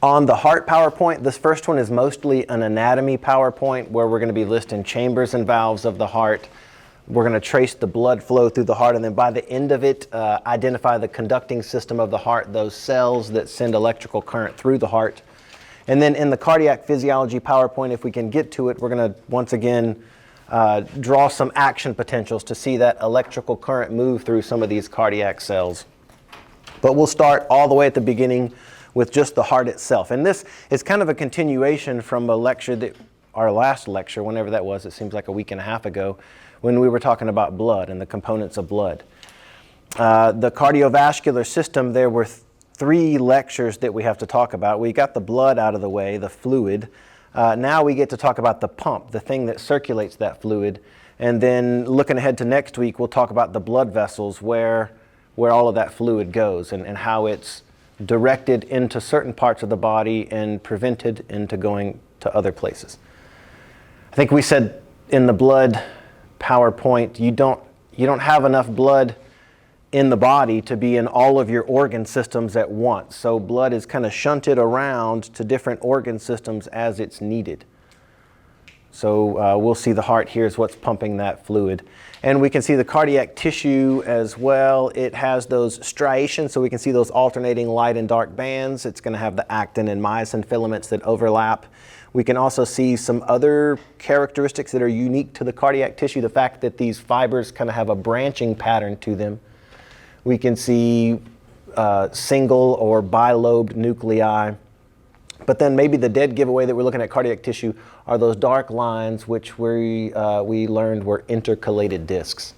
On the heart PowerPoint, this first one is mostly an anatomy PowerPoint where we're going to be listing chambers and valves of the heart. We're going to trace the blood flow through the heart, and then by the end of it, identify the conducting system of the heart, those cells that send electrical current through the heart. And then in the cardiac physiology PowerPoint, if we can get to it, we're going to once again draw some action potentials to see that electrical current move through some of these cardiac cells. But we'll start all the way at the beginning with just the heart itself. And this is kind of a continuation from a lecture that, our last lecture, whenever that was, it seems like a week and a half ago, when we were talking about blood and the components of blood. The cardiovascular system, there were 3 lectures that we have to talk about. We got the blood out of the way, the fluid. Now we get to talk about the pump, the thing that circulates that fluid. And then looking ahead to next week, we'll talk about the blood vessels, where all of that fluid goes and how it's directed into certain parts of the body and prevented into going to other places. I think we said in the blood PowerPoint, you don't have enough blood in the body to be in all of your organ systems at once. So blood is kind of shunted around to different organ systems as it's needed. So we'll see the heart here is what's pumping that fluid. And we can see the cardiac tissue as well. It has those striations, so we can see those alternating light and dark bands. It's going to have the actin and myosin filaments that overlap. We can also see some other characteristics that are unique to the cardiac tissue, the fact that these fibers kind of have a branching pattern to them. We can see single or bilobed nuclei. But then maybe the dead giveaway that we're looking at cardiac tissue are those dark lines, which we learned were intercalated discs.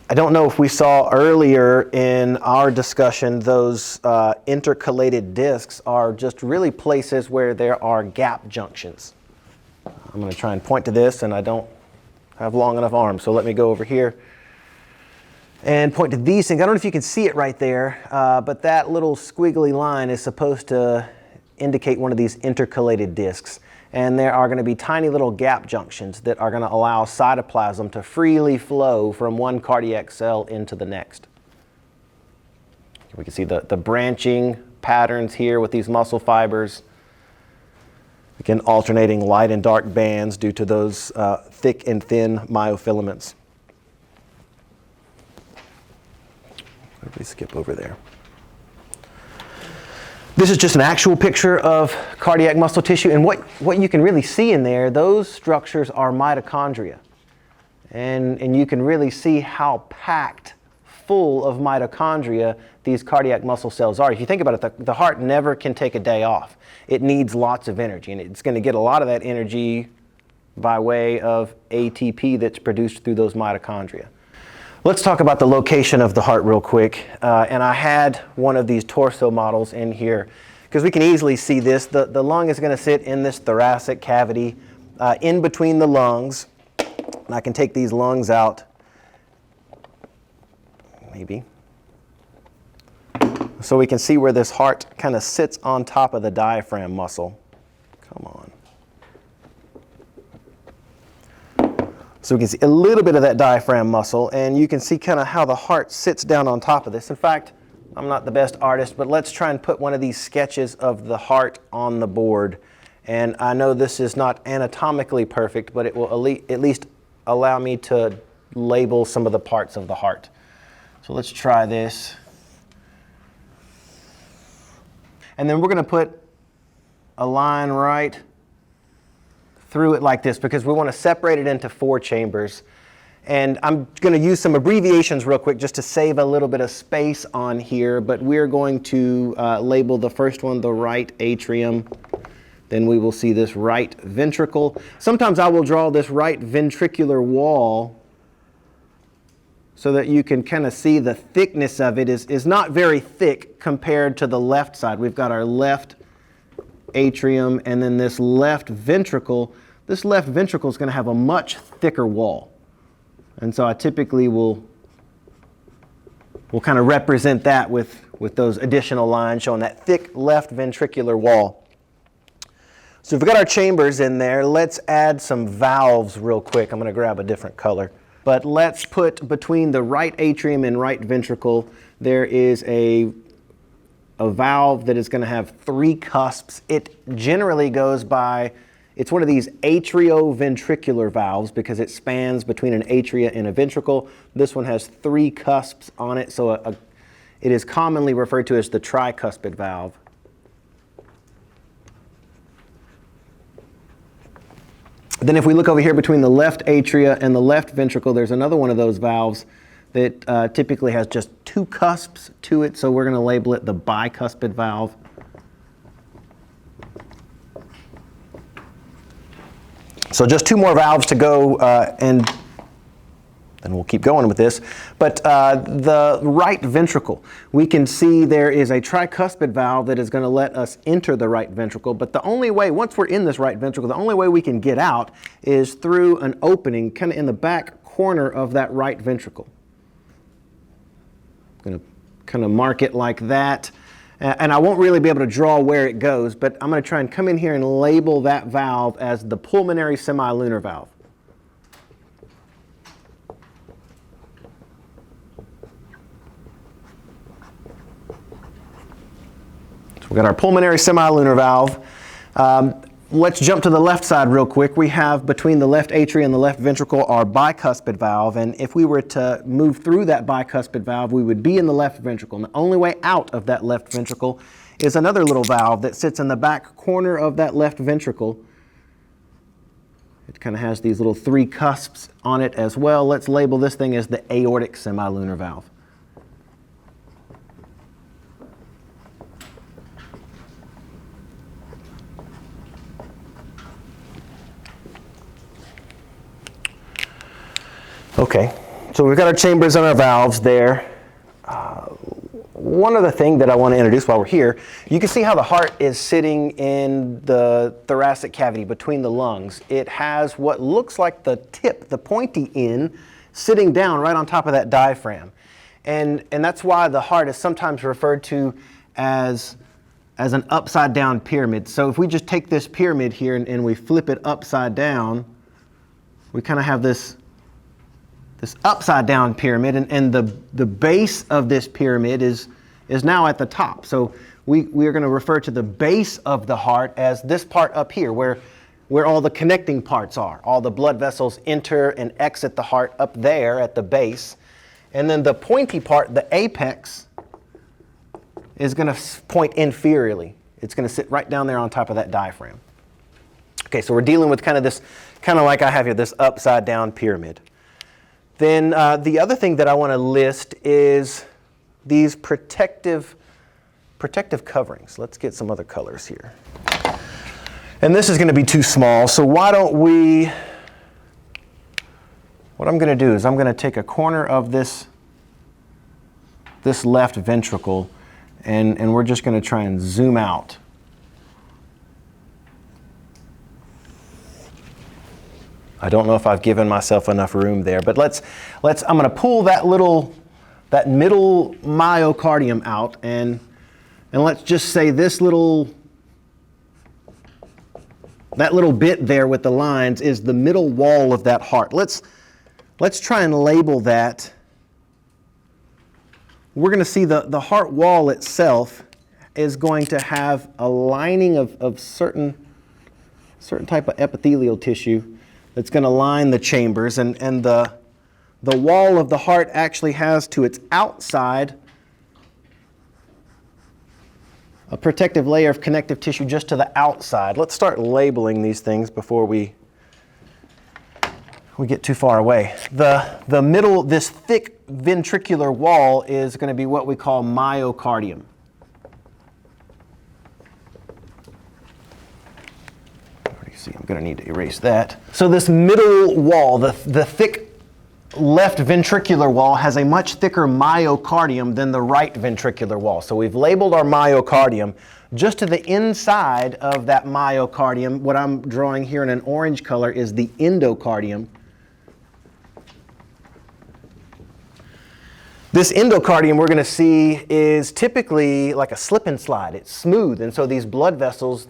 I don't know if we saw earlier in our discussion, those intercalated discs are just really places where there are gap junctions. I'm going to try and point to this, and I don't have long enough arms, so let me go over here and point to these things. I don't know if you can see it right there, but that little squiggly line is supposed to indicate one of these intercalated discs. And there are going to be tiny little gap junctions that are going to allow cytoplasm to freely flow from one cardiac cell into the next. We can see the branching patterns here with these muscle fibers. Again, alternating light and dark bands due to those thick and thin myofilaments. Let me skip over there. This is just an actual picture of cardiac muscle tissue, and what you can really see in there, those structures are mitochondria. And you can really see how packed full of mitochondria these cardiac muscle cells are. If you think about it, the heart never can take a day off. It needs lots of energy, and it's going to get a lot of that energy by way of ATP that's produced through those mitochondria. Let's talk about the location of the heart real quick. And I had one of these torso models in here because we can easily see this. The lung is going to sit in this thoracic cavity in between the lungs. And I can take these lungs out, maybe. So we can see where this heart kind of sits on top of the diaphragm muscle. Come on. So we can see a little bit of that diaphragm muscle, and you can see kind of how the heart sits down on top of this. In fact, I'm not the best artist, but let's try and put one of these sketches of the heart on the board. And I know this is not anatomically perfect, but it will at least allow me to label some of the parts of the heart. So let's try this. And then we're going to put a line right through it like this because we want to separate it into 4 chambers. And I'm going to use some abbreviations real quick just to save a little bit of space on here, but we're going to label the first one the right atrium. Then we will see this right ventricle. Sometimes I will draw this right ventricular wall so that you can kind of see the thickness of it is not very thick compared to the left side. We've got our left atrium, and then this left ventricle. This left ventricle is going to have a much thicker wall. And so I typically will kind of represent that with those additional lines showing that thick left ventricular wall. So we've got our chambers in there. Let's add some valves real quick. I'm going to grab a different color. But let's put between the right atrium and right ventricle, there is a a valve that is going to have 3 cusps. It generally goes by, it's one of these atrioventricular valves because it spans between an atria and a ventricle. This one has 3 cusps on it, so it is commonly referred to as the tricuspid valve. Then if we look over here between the left atria and the left ventricle, there's another one of those valves that typically has just 2 cusps to it, so we're going to label it the bicuspid valve. So just 2 more valves to go, and then we'll keep going with this. But the right ventricle, we can see there is a tricuspid valve that is going to let us enter the right ventricle. But the only way, once we're in this right ventricle, the only way we can get out is through an opening kind of in the back corner of that right ventricle. I'm going to kind of mark it like that. And I won't really be able to draw where it goes, but I'm going to try and come in here and label that valve as the pulmonary semilunar valve. So we've got our pulmonary semilunar valve. Let's jump to the left side real quick. We have between the left atria and the left ventricle our bicuspid valve, and if we were to move through that bicuspid valve, we would be in the left ventricle. And the only way out of that left ventricle is another little valve that sits in the back corner of that left ventricle. It kind of has these little 3 cusps on it as well. Let's label this thing as the aortic semilunar valve. Okay, so we've got our chambers and our valves there. One other thing that I want to introduce while we're here, you can see how the heart is sitting in the thoracic cavity between the lungs. It has what looks like the tip, the pointy end, sitting down right on top of that diaphragm. And that's why the heart is sometimes referred to as an upside down pyramid. So if we just take this pyramid here and we flip it upside down, we kind of have this upside down pyramid, and the base of this pyramid is now at the top. So we are going to refer to the base of the heart as this part up here where all the connecting parts are. All the blood vessels enter and exit the heart up there at the base. And then the pointy part, the apex, is going to point inferiorly. It's going to sit right down there on top of that diaphragm. Okay, so we're dealing with kind of like I have here, this upside down pyramid. Then the other thing that I want to list is these protective coverings. Let's get some other colors here. And this is going to be too small, so why don't we, what I'm going to do is I'm going to take a corner of this left ventricle, and we're just going to try and zoom out. I don't know if I've given myself enough room there, but I'm going to pull that middle myocardium out, and let's just say that little bit there with the lines is the middle wall of that heart. Let's try and label that. We're going to see the heart wall itself is going to have a lining of certain type of epithelial tissue that's going to line the chambers, and the wall of the heart actually has to its outside a protective layer of connective tissue just to the outside. Let's start labeling these things before we get too far away. The middle, this thick ventricular wall is going to be what we call myocardium. See, I'm going to need to erase that. So this middle wall, the thick left ventricular wall, has a much thicker myocardium than the right ventricular wall. So we've labeled our myocardium. Just to the inside of that myocardium, what I'm drawing here in an orange color is the endocardium. This endocardium we're going to see is typically like a slip and slide. It's smooth, and so these blood vessels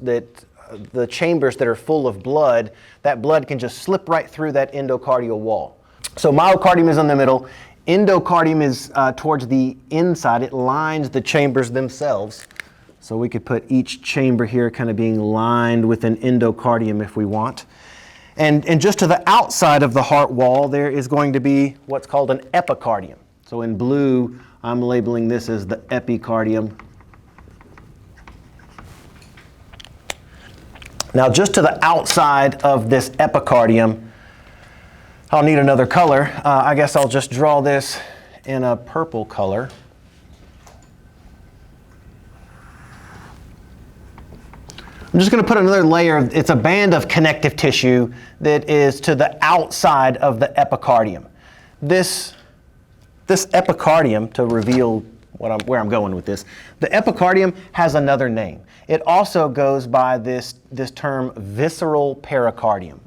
the chambers that are full of blood, that blood can just slip right through that endocardial wall. So myocardium is in the middle, endocardium is towards the inside. It lines the chambers themselves. So we could put each chamber here kind of being lined with an endocardium if we want. And just to the outside of the heart wall, there is going to be what's called an epicardium. So in blue, I'm labeling this as the epicardium. Now just to the outside of this epicardium, I'll need another color. I guess I'll just draw this in a purple color. I'm just going to put another layer. It's a band of connective tissue that is to the outside of the epicardium. This epicardium, to reveal where I'm going with this, the epicardium has another name. It also goes by this term visceral pericardium.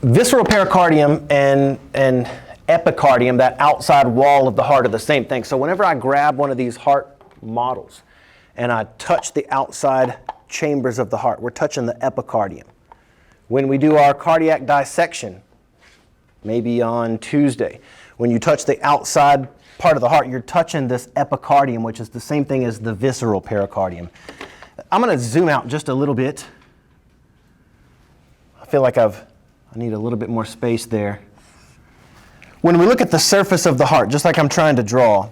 Visceral pericardium and epicardium, that outside wall of the heart, are the same thing. So whenever I grab one of these heart models and I touch the outside chambers of the heart, we're touching the epicardium. When we do our cardiac dissection, maybe on Tuesday, when you touch the outside part of the heart, you're touching this epicardium, which is the same thing as the visceral pericardium. I'm going to zoom out just a little bit. I feel like I need a little bit more space there. When we look at the surface of the heart, just like I'm trying to draw,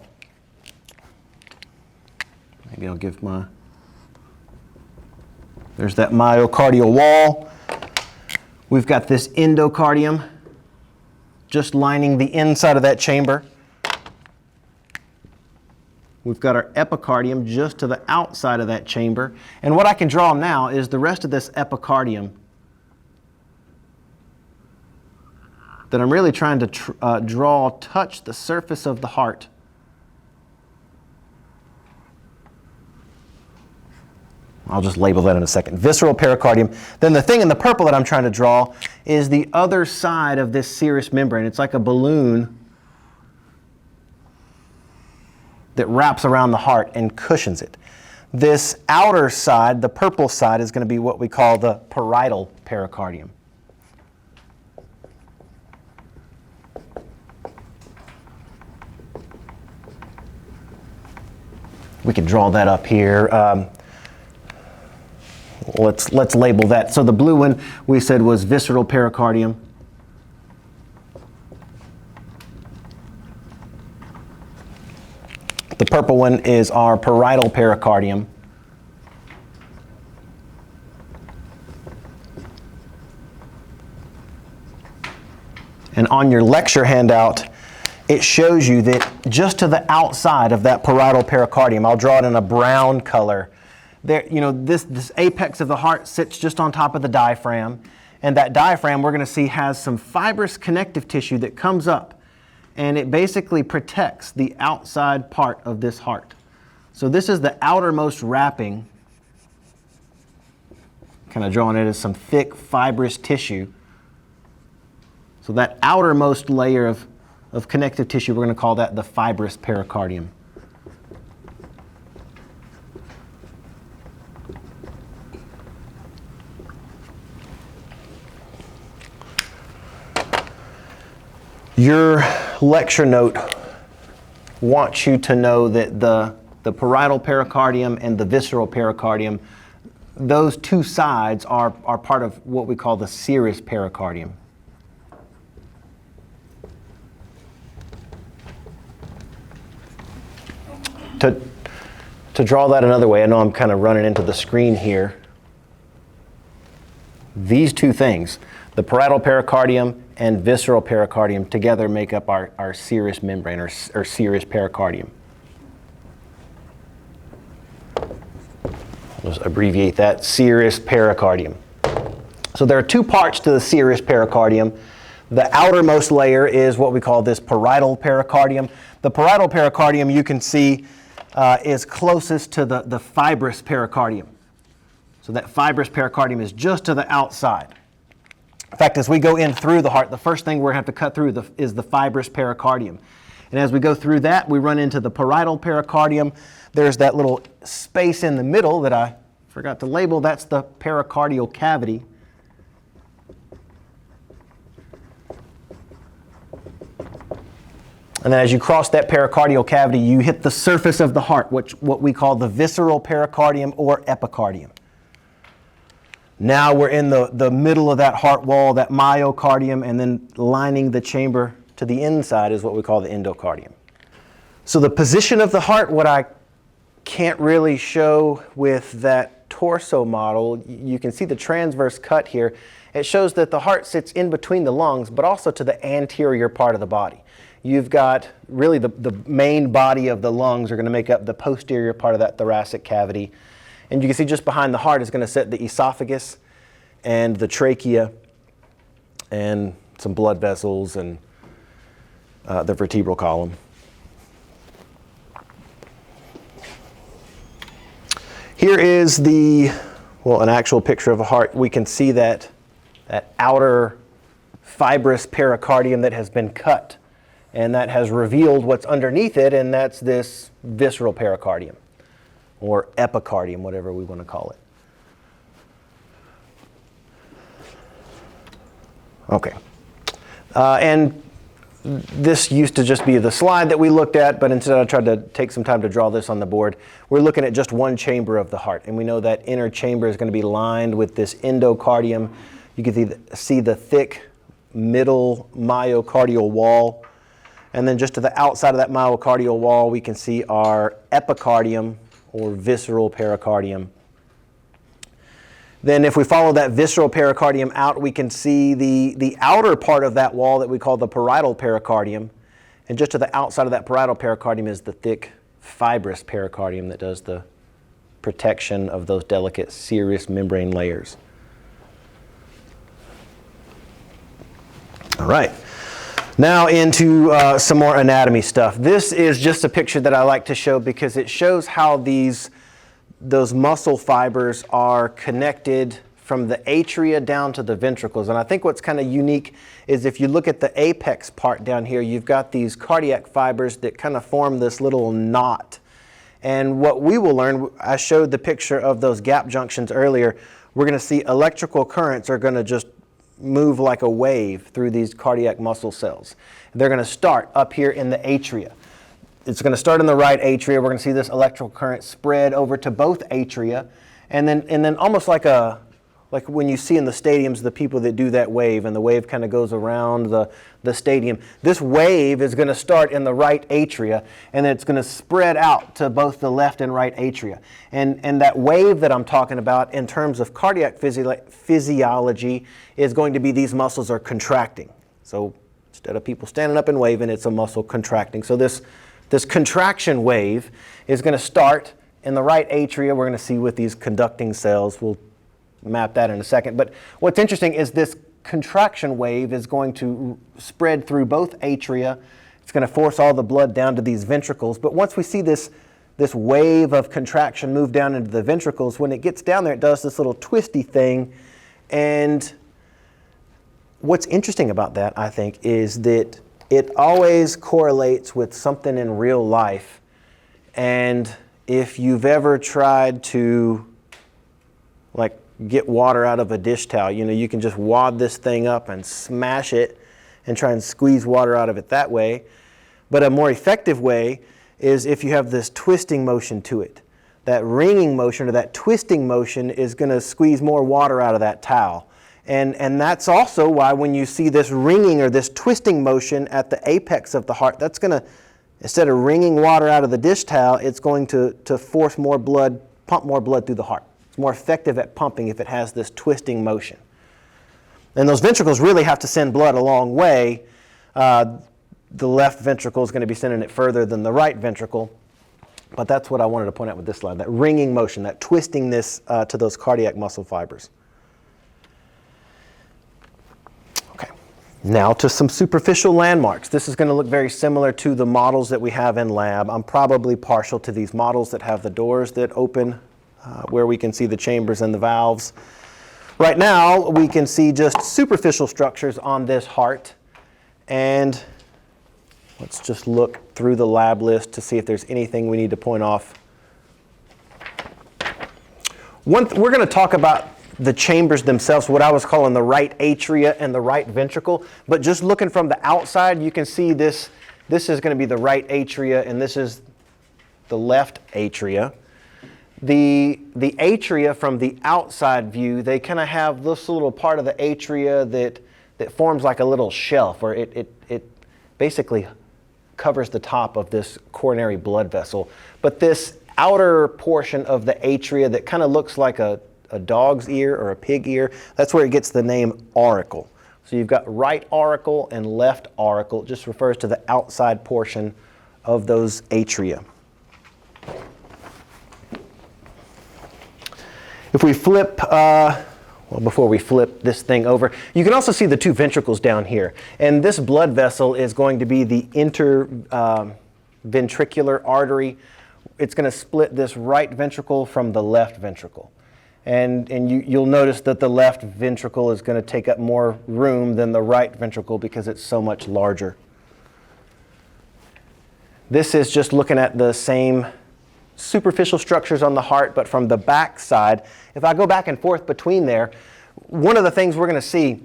maybe I'll give there's that myocardial wall. We've got this endocardium just lining the inside of that chamber. We've got our epicardium just to the outside of that chamber. And what I can draw now is the rest of this epicardium that I'm really trying to touch the surface of the heart. I'll just label that in a second. Visceral pericardium. Then the thing in the purple that I'm trying to draw is the other side of this serous membrane. It's like a balloon that wraps around the heart and cushions it. This outer side, the purple side, is going to be what we call the parietal pericardium. We can draw that up here. Let's label that. So the blue one we said was visceral pericardium. The purple one is our parietal pericardium. And on your lecture handout, it shows you that just to the outside of that parietal pericardium, I'll draw it in a brown color. There, this apex of the heart sits just on top of the diaphragm, and that diaphragm we're going to see has some fibrous connective tissue that comes up, and it basically protects the outside part of this heart. So this is the outermost wrapping, kind of drawing it as some thick fibrous tissue. So that outermost layer of connective tissue, we're going to call that the fibrous pericardium. Your lecture note wants you to know that the parietal pericardium and the visceral pericardium, those two sides are part of what we call the serous pericardium. To draw that another way, I know I'm kind of running into the screen here. These two things, the parietal pericardium and visceral pericardium, together make up our serous membrane, or serous pericardium. I'll just abbreviate that, serous pericardium. So there are two parts to the serous pericardium. The outermost layer is what we call this parietal pericardium. The parietal pericardium, you can see, is closest to the fibrous pericardium. So that fibrous pericardium is just to the outside. In fact, as we go in through the heart, the first thing we're going to have to cut through is the fibrous pericardium. And as we go through that, we run into the parietal pericardium. There's that little space in the middle that I forgot to label. That's the pericardial cavity. And then as you cross that pericardial cavity, you hit the surface of the heart, what we call the visceral pericardium or epicardium. Now we're in the middle of that heart wall, that myocardium, and then lining the chamber to the inside is what we call the endocardium. So the position of the heart, what I can't really show with that torso model, you can see the transverse cut here. It shows that the heart sits in between the lungs, but also to the anterior part of the body. You've got really the main body of the lungs are going to make up the posterior part of that thoracic cavity. And you can see just behind the heart is going to sit the esophagus and the trachea and some blood vessels and the vertebral column. Here is an actual picture of a heart. We can see that outer fibrous pericardium that has been cut, and that has revealed what's underneath it, and that's this visceral pericardium, or epicardium, whatever we want to call it. Okay. And this used to just be the slide that we looked at, but instead I tried to take some time to draw this on the board. We're looking at just one chamber of the heart, and we know that inner chamber is going to be lined with this endocardium. You can see the thick middle myocardial wall. And then just to the outside of that myocardial wall, we can see our epicardium, or visceral pericardium. Then if we follow that visceral pericardium out, we can see the outer part of that wall that we call the parietal pericardium. And just to the outside of that parietal pericardium is the thick fibrous pericardium that does the protection of those delicate serous membrane layers. All right. Now into some more anatomy stuff. This is just a picture that I like to show because it shows how those muscle fibers are connected from the atria down to the ventricles. And I think what's kind of unique is if you look at the apex part down here, you've got these cardiac fibers that kind of form this little knot. And what we will learn, I showed the picture of those gap junctions earlier, we're going to see electrical currents are going to just move like a wave through these cardiac muscle cells. They're going to start up here in the atria. It's going to start in the right atria. We're going to see this electrical current spread over to both atria, and then almost like when you see in the stadiums the people that do that wave, and the wave kind of goes around the stadium. This wave is going to start in the right atria, and then it's going to spread out to both the left and right atria. And that wave that I'm talking about in terms of cardiac physiology is going to be these muscles are contracting. So instead of people standing up and waving, it's a muscle contracting. So this contraction wave is going to start in the right atria. We're going to see with these conducting cells. We'll map that in a second. But what's interesting is this contraction wave is going to spread through both atria. It's going to force all the blood down to these ventricles. But once we see this wave of contraction move down into the ventricles, when it gets down there, it does this little twisty thing. And what's interesting about that, I think, is that it always correlates with something in real life. And if you've ever tried to, get water out of a dish towel, you can just wad this thing up and smash it and try and squeeze water out of it that way. But a more effective way is if you have this twisting motion to it. That ringing motion or that twisting motion is going to squeeze more water out of that towel. And that's also why when you see this ringing or this twisting motion at the apex of the heart, that's going to, instead of wringing water out of the dish towel, it's going to force more blood, pump more blood through the heart. It's more effective at pumping if it has this twisting motion. And those ventricles really have to send blood a long way. The left ventricle is going to be sending it further than the right ventricle. But that's what I wanted to point out with this slide, that ringing motion, that twistingness to those cardiac muscle fibers. Okay, now to some superficial landmarks. This is going to look very similar to the models that we have in lab. I'm probably partial to these models that have the doors that open where we can see the chambers and the valves. Right now, we can see just superficial structures on this heart. And let's just look through the lab list to see if there's anything we need to point off. We're going to talk about the chambers themselves, what I was calling the right atria and the right ventricle. But just looking from the outside, you can see this This is going to be the right atria, and this is the left atria. The atria from the outside view, they kind of have this little part of the atria that forms like a little shelf, or it basically covers the top of this coronary blood vessel. But this outer portion of the atria that kind of looks like a dog's ear or a pig ear, that's where it gets the name auricle. So you've got right auricle and left auricle. It just refers to the outside portion of those atria. If we flip, before we flip this thing over, you can also see the two ventricles down here. And this blood vessel is going to be the interventricular artery. It's going to split this right ventricle from the left ventricle. And you'll notice that the left ventricle is going to take up more room than the right ventricle because it's so much larger. This is just looking at the same superficial structures on the heart, but from the back side. If I go back and forth between there, one of the things we're going to see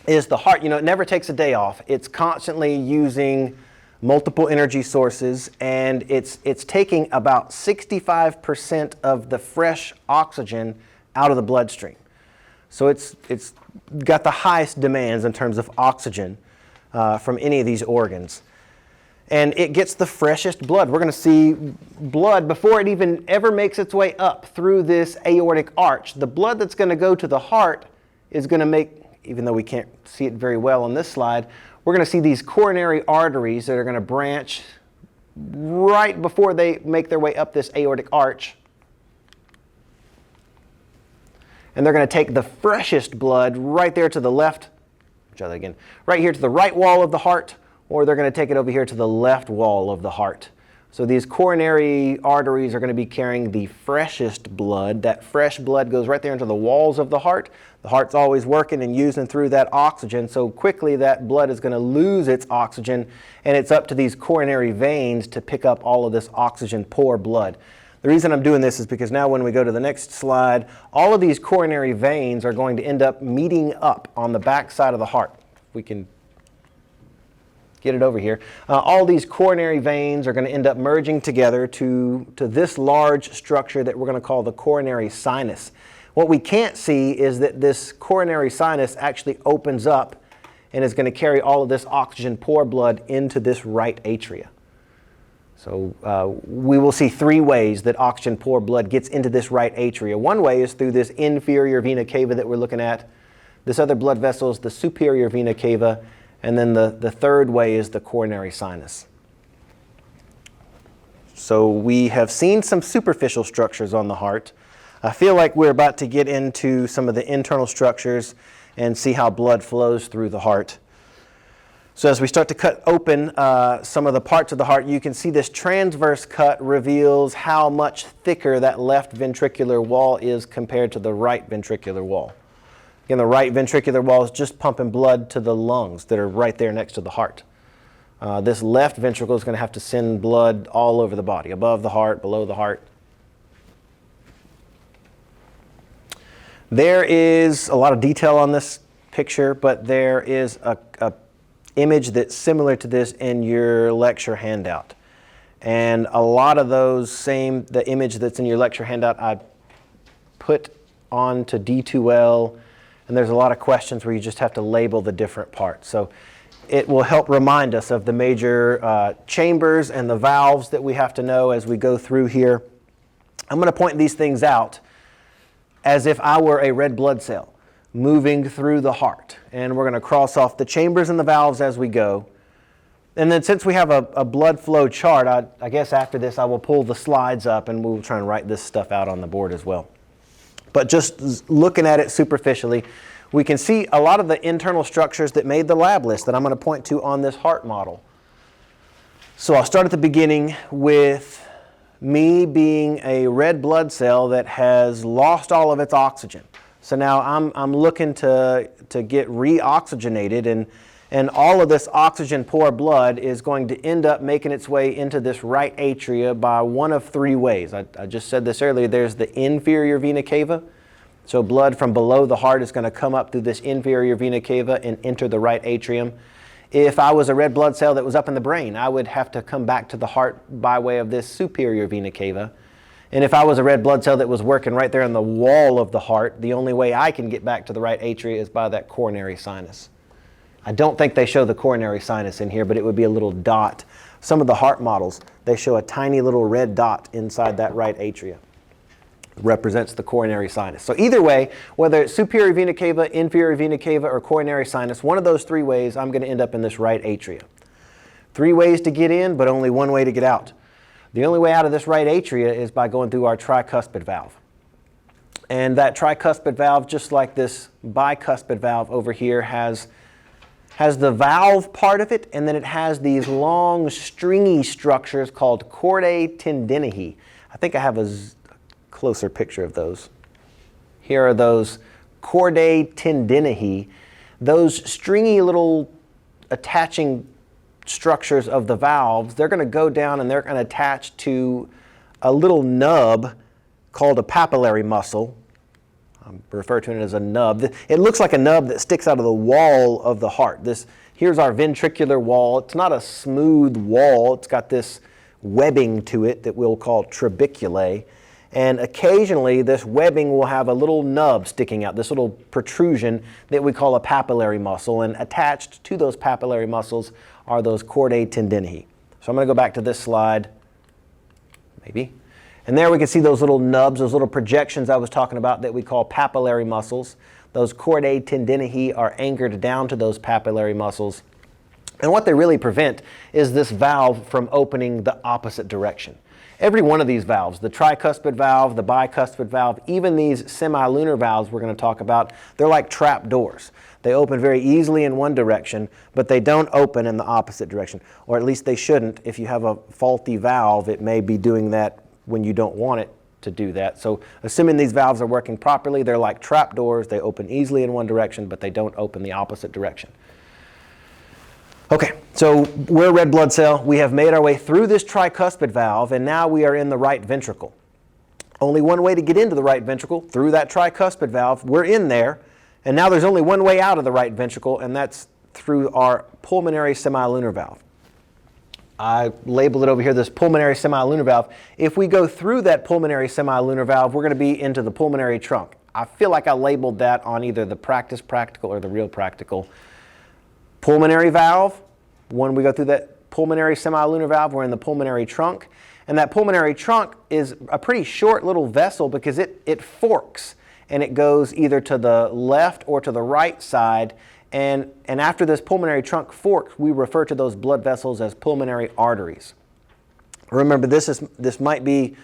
is the heart, it never takes a day off. It's constantly using multiple energy sources, and it's taking about 65% of the fresh oxygen out of the bloodstream. So it's got the highest demands in terms of oxygen from any of these organs. And it gets the freshest blood. We're going to see blood before it even ever makes its way up through this aortic arch. The blood that's going to go to the heart is going to make, even though we can't see it very well on this slide, we're going to see these coronary arteries that are going to branch right before they make their way up this aortic arch. And they're going to take the freshest blood right there to the left, right here to the right wall of the heart, or they're going to take it over here to the left wall of the heart. So these coronary arteries are going to be carrying the freshest blood. That fresh blood goes right there into the walls of the heart. The heart's always working and using through that oxygen, so quickly that blood is going to lose its oxygen, and it's up to these coronary veins to pick up all of this oxygen-poor blood. The reason I'm doing this is because now when we go to the next slide, all of these coronary veins are going to end up meeting up on the back side of the heart. We can get it over here. All these coronary veins are going to end up merging together to this large structure that we're going to call the coronary sinus. What we can't see is that this coronary sinus actually opens up and is going to carry all of this oxygen-poor blood into this right atria. So we will see three ways that oxygen-poor blood gets into this right atria. One way is through this inferior vena cava that we're looking at. This other blood vessel is the superior vena cava. And then the third way is the coronary sinus. So we have seen some superficial structures on the heart. I feel like we're about to get into some of the internal structures and see how blood flows through the heart. So as we start to cut open some of the parts of the heart, you can see this transverse cut reveals how much thicker that left ventricular wall is compared to the right ventricular wall. Again, the right ventricular wall is just pumping blood to the lungs that are right there next to the heart. This left ventricle is going to have to send blood all over the body, above the heart, below the heart. There is a lot of detail on this picture, but there is a image that's similar to this in your lecture handout. And a lot of those the image that's in your lecture handout, I put onto D2L. And there's a lot of questions where you just have to label the different parts. So it will help remind us of the major chambers and the valves that we have to know as we go through here. I'm going to point these things out as if I were a red blood cell moving through the heart. And we're going to cross off the chambers and the valves as we go. And then since we have a blood flow chart, I guess after this I will pull the slides up and we'll try and write this stuff out on the board as well. But just looking at it superficially, we can see a lot of the internal structures that made the lab list that I'm going to point to on this heart model. So I'll start at the beginning with me being a red blood cell that has lost all of its oxygen. So now I'm looking to get reoxygenated, and all of this oxygen-poor blood is going to end up making its way into this right atria by one of three ways. I just said this earlier. There's the inferior vena cava. So blood from below the heart is going to come up through this inferior vena cava and enter the right atrium. If I was a red blood cell that was up in the brain, I would have to come back to the heart by way of this superior vena cava. And if I was a red blood cell that was working right there in the wall of the heart, the only way I can get back to the right atria is by that coronary sinus. I don't think they show the coronary sinus in here, but it would be a little dot. Some of the heart models, they show a tiny little red dot inside that right atria. It represents the coronary sinus. So either way, whether it's superior vena cava, inferior vena cava, or coronary sinus, one of those three ways, I'm going to end up in this right atria. 3 ways to get in, but only 1 way to get out. The only way out of this right atria is by going through our tricuspid valve. And that tricuspid valve, just like this bicuspid valve over here, has the valve part of it, and then it has these long stringy structures called chordae tendineae. I think I have a closer picture of those. Here are those chordae tendineae, those stringy little attaching structures of the valves. They're going to go down and they're going to attach to a little nub called a papillary muscle. I refer to it as a nub. It looks like a nub that sticks out of the wall of the heart. Here's our ventricular wall. It's not a smooth wall. It's got this webbing to it that we'll call trabeculae. And occasionally this webbing will have a little nub sticking out, this little protrusion that we call a papillary muscle. And attached to those papillary muscles are those chordae tendineae. So I'm going to go back to this slide, maybe. And there we can see those little nubs, those little projections I was talking about that we call papillary muscles. Those chordae tendineae are anchored down to those papillary muscles. And what they really prevent is this valve from opening the opposite direction. Every one of these valves, the tricuspid valve, the bicuspid valve, even these semilunar valves we're going to talk about, they're like trap doors. They open very easily in one direction, but they don't open in the opposite direction. Or at least they shouldn't. If you have a faulty valve, it may be doing that when you don't want it to do that. So assuming these valves are working properly, they're like trap doors. They open easily in one direction, but they don't open the opposite direction. Okay, so we're a red blood cell. We have made our way through this tricuspid valve, and now we are in the right ventricle. Only one way to get into the right ventricle, through that tricuspid valve. We're in there, and now there's only one way out of the right ventricle, and that's through our pulmonary semilunar valve. I labeled it over here, this pulmonary semilunar valve. If we go through that pulmonary semilunar valve, we're going to be into the pulmonary trunk. I feel like I labeled that on either the practice practical or the real practical. Pulmonary valve, when we go through that pulmonary semilunar valve, we're in the pulmonary trunk. And that pulmonary trunk is a pretty short little vessel because it forks, and it goes either to the left or to the right side. And after this pulmonary trunk forks, we refer to those blood vessels as pulmonary arteries. Remember, this might be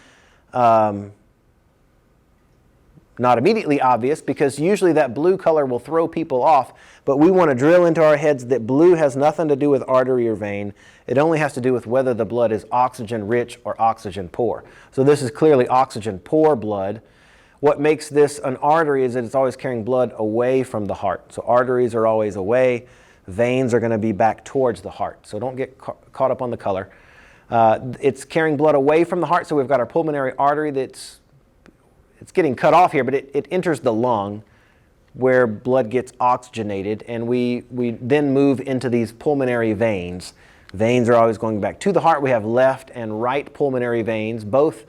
not immediately obvious, because usually that blue color will throw people off, but we want to drill into our heads that blue has nothing to do with artery or vein. It only has to do with whether the blood is oxygen rich or oxygen poor. So this is clearly oxygen poor blood. What makes this an artery is that it's always carrying blood away from the heart. So arteries are always away. Veins are going to be back towards the heart. So don't get caught up on the color. It's carrying blood away from the heart. So we've got our pulmonary artery it's getting cut off here, but it enters the lung where blood gets oxygenated, and we then move into these pulmonary veins. Veins are always going back to the heart. We have left and right pulmonary veins. Both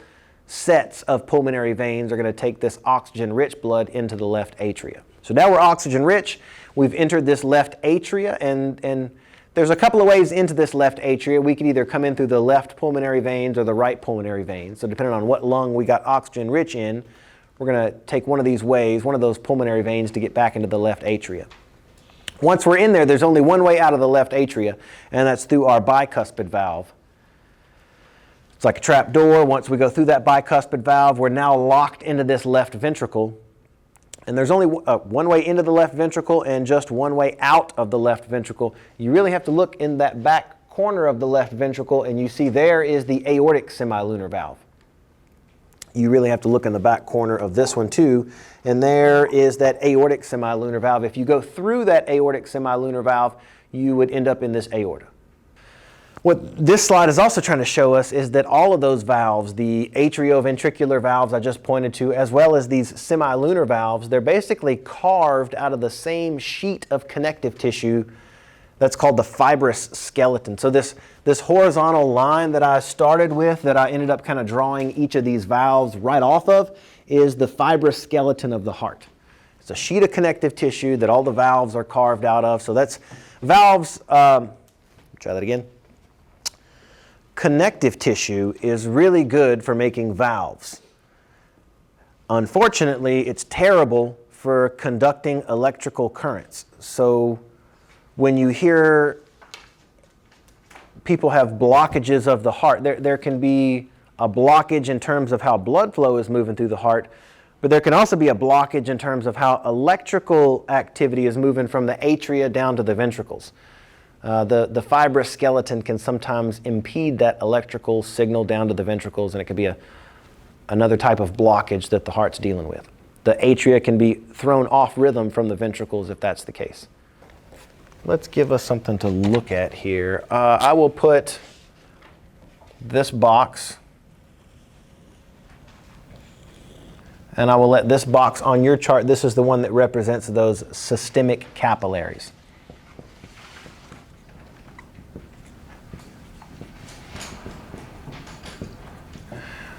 sets of pulmonary veins are going to take this oxygen-rich blood into the left atria. So now we're oxygen-rich. We've entered this left atria, and there's a couple of ways into this left atria. We can either come in through the left pulmonary veins or the right pulmonary veins. So depending on what lung we got oxygen-rich in, we're going to take one of these ways, one of those pulmonary veins, to get back into the left atria. Once we're in there, there's only one way out of the left atria, and that's through our bicuspid valve. It's like a trap door. Once we go through that bicuspid valve, we're now locked into this left ventricle. And there's only one way into the left ventricle and just one way out of the left ventricle. You really have to look in that back corner of the left ventricle, and you see there is the aortic semilunar valve. You really have to look in the back corner of this one too, and there is that aortic semilunar valve. If you go through that aortic semilunar valve, you would end up in this aorta. What this slide is also trying to show us is that all of those valves, the atrioventricular valves I just pointed to, as well as these semilunar valves, they're basically carved out of the same sheet of connective tissue That's called the fibrous skeleton. So this horizontal line that I started with, that I ended up kind of drawing each of these valves right off of, is the fibrous skeleton of the heart. It's a sheet of connective tissue that all the valves are carved out of. So that's valves. Try that again. Connective tissue is really good for making valves. Unfortunately, it's terrible for conducting electrical currents. So when you hear people have blockages of the heart, there can be a blockage in terms of how blood flow is moving through the heart, but there can also be a blockage in terms of how electrical activity is moving from the atria down to the ventricles. The fibrous skeleton can sometimes impede that electrical signal down to the ventricles, and it could be another type of blockage that the heart's dealing with. The atria can be thrown off rhythm from the ventricles if that's the case. Let's give us something to look at here. I will put this box, and I will let this box on your chart. This is the one that represents those systemic capillaries.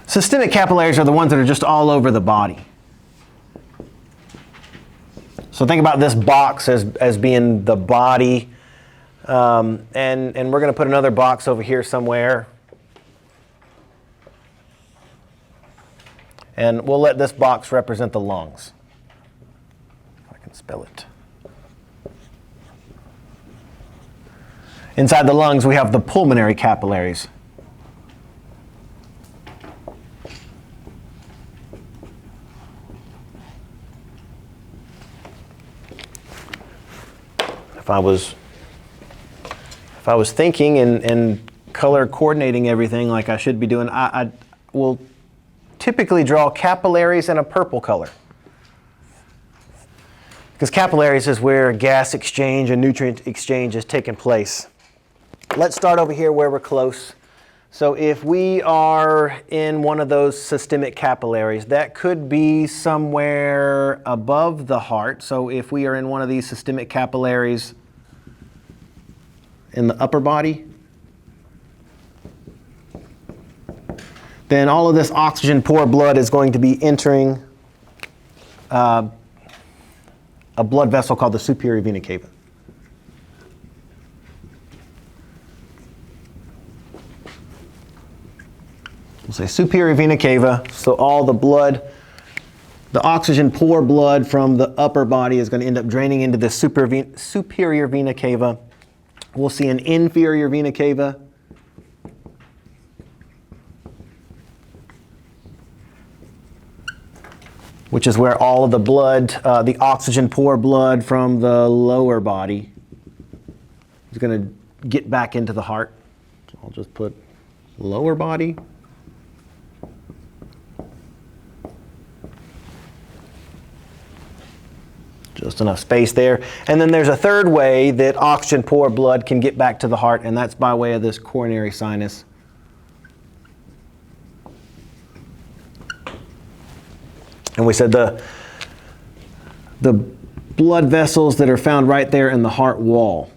Systemic capillaries are the ones that are just all over the body. So think about this box as being the body, and we're going to put another box over here somewhere. And we'll let this box represent the lungs. If I can spell it. Inside the lungs, we have the pulmonary capillaries. If I was thinking and color coordinating everything like I should be doing, I will typically draw capillaries in a purple color. Because capillaries is where gas exchange and nutrient exchange is taking place. Let's start over here where we're close. So if we are in one of those systemic capillaries, that could be somewhere above the heart. So if we are in one of these systemic capillaries in the upper body, then all of this oxygen poor blood is going to be entering a blood vessel called the superior vena cava. We'll say superior vena cava, so all the blood, the oxygen poor blood from the upper body is going to end up draining into the superior vena cava. We'll see an inferior vena cava. Which is where all of the blood, the oxygen poor blood from the lower body is going to get back into the heart. So I'll just put lower body. Just enough space there. And then there's a third way that oxygen poor blood can get back to the heart, and that's by way of this coronary sinus. And we said the blood vessels that are found right there in the heart wall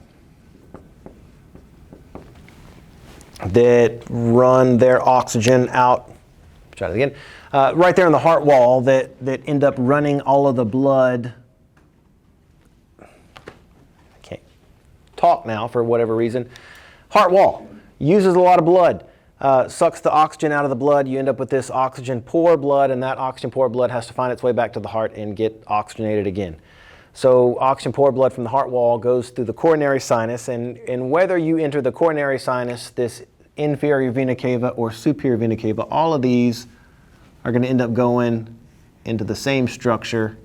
that run their oxygen out, try it again, right there in the heart wall that end up running all of the blood. I can't talk now for whatever reason. Heart wall uses a lot of blood. Sucks the oxygen out of the blood. You end up with this oxygen poor blood, and that oxygen poor blood has to find its way back to the heart and get oxygenated again. So oxygen poor blood from the heart wall goes through the coronary sinus, and whether you enter the coronary sinus, this inferior vena cava or superior vena cava, all of these are going to end up going into the same structure,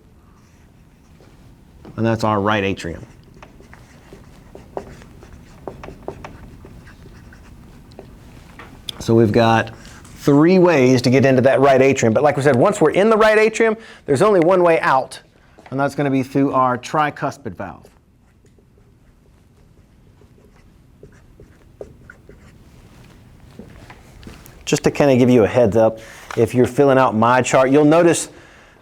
and that's our right atrium. So we've got three ways to get into that right atrium. But like we said, once we're in the right atrium, there's only one way out, and that's going to be through our tricuspid valve. Just to kind of give you a heads up, if you're filling out my chart, you'll notice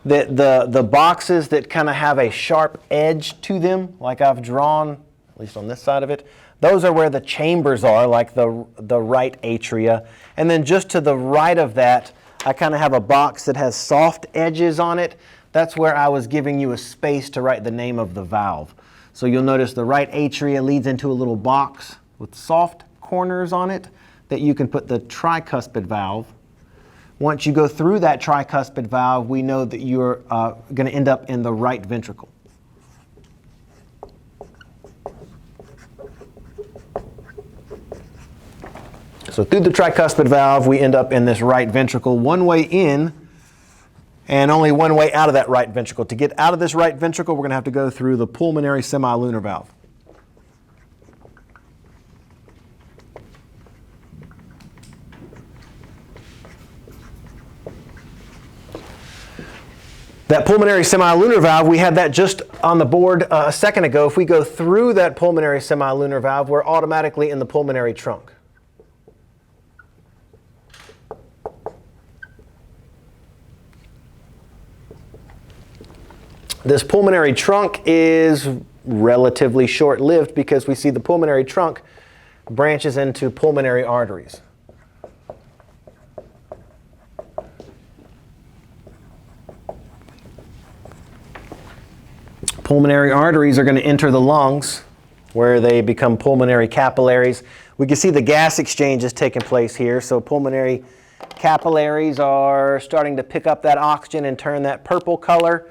that the boxes that kind of have a sharp edge to them, like I've drawn at least on this side of it. Those are where the chambers are, like the right atria. And then just to the right of that, I kind of have a box that has soft edges on it. That's where I was giving you a space to write the name of the valve. So you'll notice the right atria leads into a little box with soft corners on it that you can put the tricuspid valve. Once you go through that tricuspid valve, we know that you're going to end up in the right ventricle. So through the tricuspid valve, we end up in this right ventricle, one way in and only one way out of that right ventricle. To get out of this right ventricle, we're going to have to go through the pulmonary semilunar valve. That pulmonary semilunar valve, we had that just on the board a second ago. If we go through that pulmonary semilunar valve, we're automatically in the pulmonary trunk. This pulmonary trunk is relatively short-lived because we see the pulmonary trunk branches into pulmonary arteries. Pulmonary arteries are going to enter the lungs where they become pulmonary capillaries. We can see the gas exchange is taking place here. So pulmonary capillaries are starting to pick up that oxygen and turn that purple color.